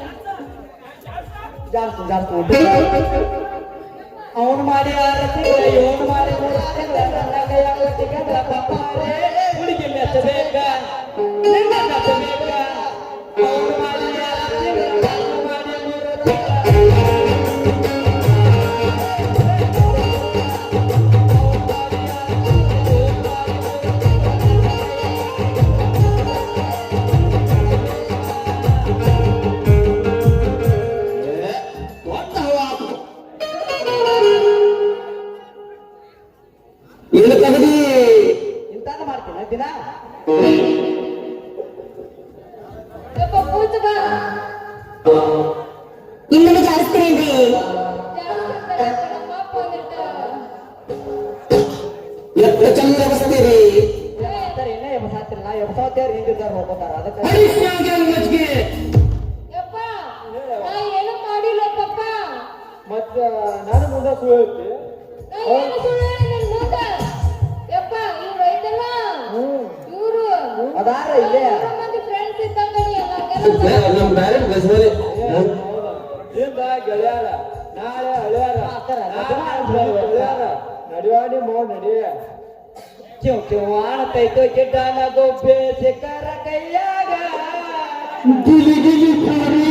ಜಾಸ್ತಿ ಜಾಸ್ತಿ ಅವನು ಮಾಡಿ ಇವನು ಮಾಡಿ ಹುಡುಗಿ ಮೆಚ್ಚಬೇಕ ನನ್ನ ಮೆಚ್ಚಬೇಕ ಅವನು ಮಾಡಿ ನಾನು ಮಾಡಿ ಏನು ತಗದಿ ಇಂತಾನು ಮಾಡ್ತೀನಿ ದಿನ ಯಪ್ಪ ಕೂತು ಬಾ ಇನ್ನೊಂದು ಜಾರಿಸ್ತೀರೇನ್ರಿ ನಮ್ಮ ಅಪ್ಪ ಬಂದಿರ್ತಾರ ಎತ್ತ ಚಂದ ಬಸ್ತೀರಿ ಇನ್ನೇ ಎಬ್ಸಾತಿಲ್ಲ ಎಬ್ಸಾವ್ತೇವ್ರು ಹಿಂದಿದ್ದಾರೆ ಹೋಗ್ತಾರ ಅದಕ್ಕೆ ಮಜ್ಜಿಗೆ ಯಪ್ಪ ನಾ ಏನು ಮಾಡಿಲ್ಲ ಪಪ್ಪ ಮತ್ತ ನಾನು ಮುಂದೆ ಸುಳ್ಳಿ ನಾ ಏನು ಸುಳ್ಳು ಹೇಳಿಲ್ಲ ನಿನ್ ಮುಂದೆ ಯಪ್ಪ ಇವ್ರು ಐತಲ್ಲ ಇವ್ರು ಅದಾರ ಇಲ್ಲೇ ಮಂದಿ ಫ್ರೆಂಡ್ಸ್ ಇದ್ದಂಗ ನೀ ಹಂಗೆಲ್ಲ ನಮ್ಮ ಡೈರೆಕ್ಟ್ ಬಸ್ ಮೇಲೆ ಇಂದ ಗೆಳೆಯಾರ ನಾಳೆ ಹಳೆಯಾರ ಹಳೆಯಾರ ನಡಿವಾಡಿ ಮೋ ನಡಿ ಚಿವ್ ಚಿವ್ ಆಣತೈತು ಗಿಡ್ಡನ ಗೊಬ್ಬೆ ಸಿಕ್ಕರ ಕೈಯಾಗ ಗಿಲಿ ಗಿಲಿ ಪುರಿ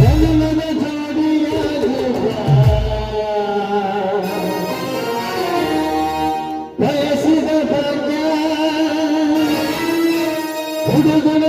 ನನ್ನ ಜೋಡಿಯಾಗುವ ಬಯಸಿದ ಭಾಗ್ಯ ಹುಡುಗನ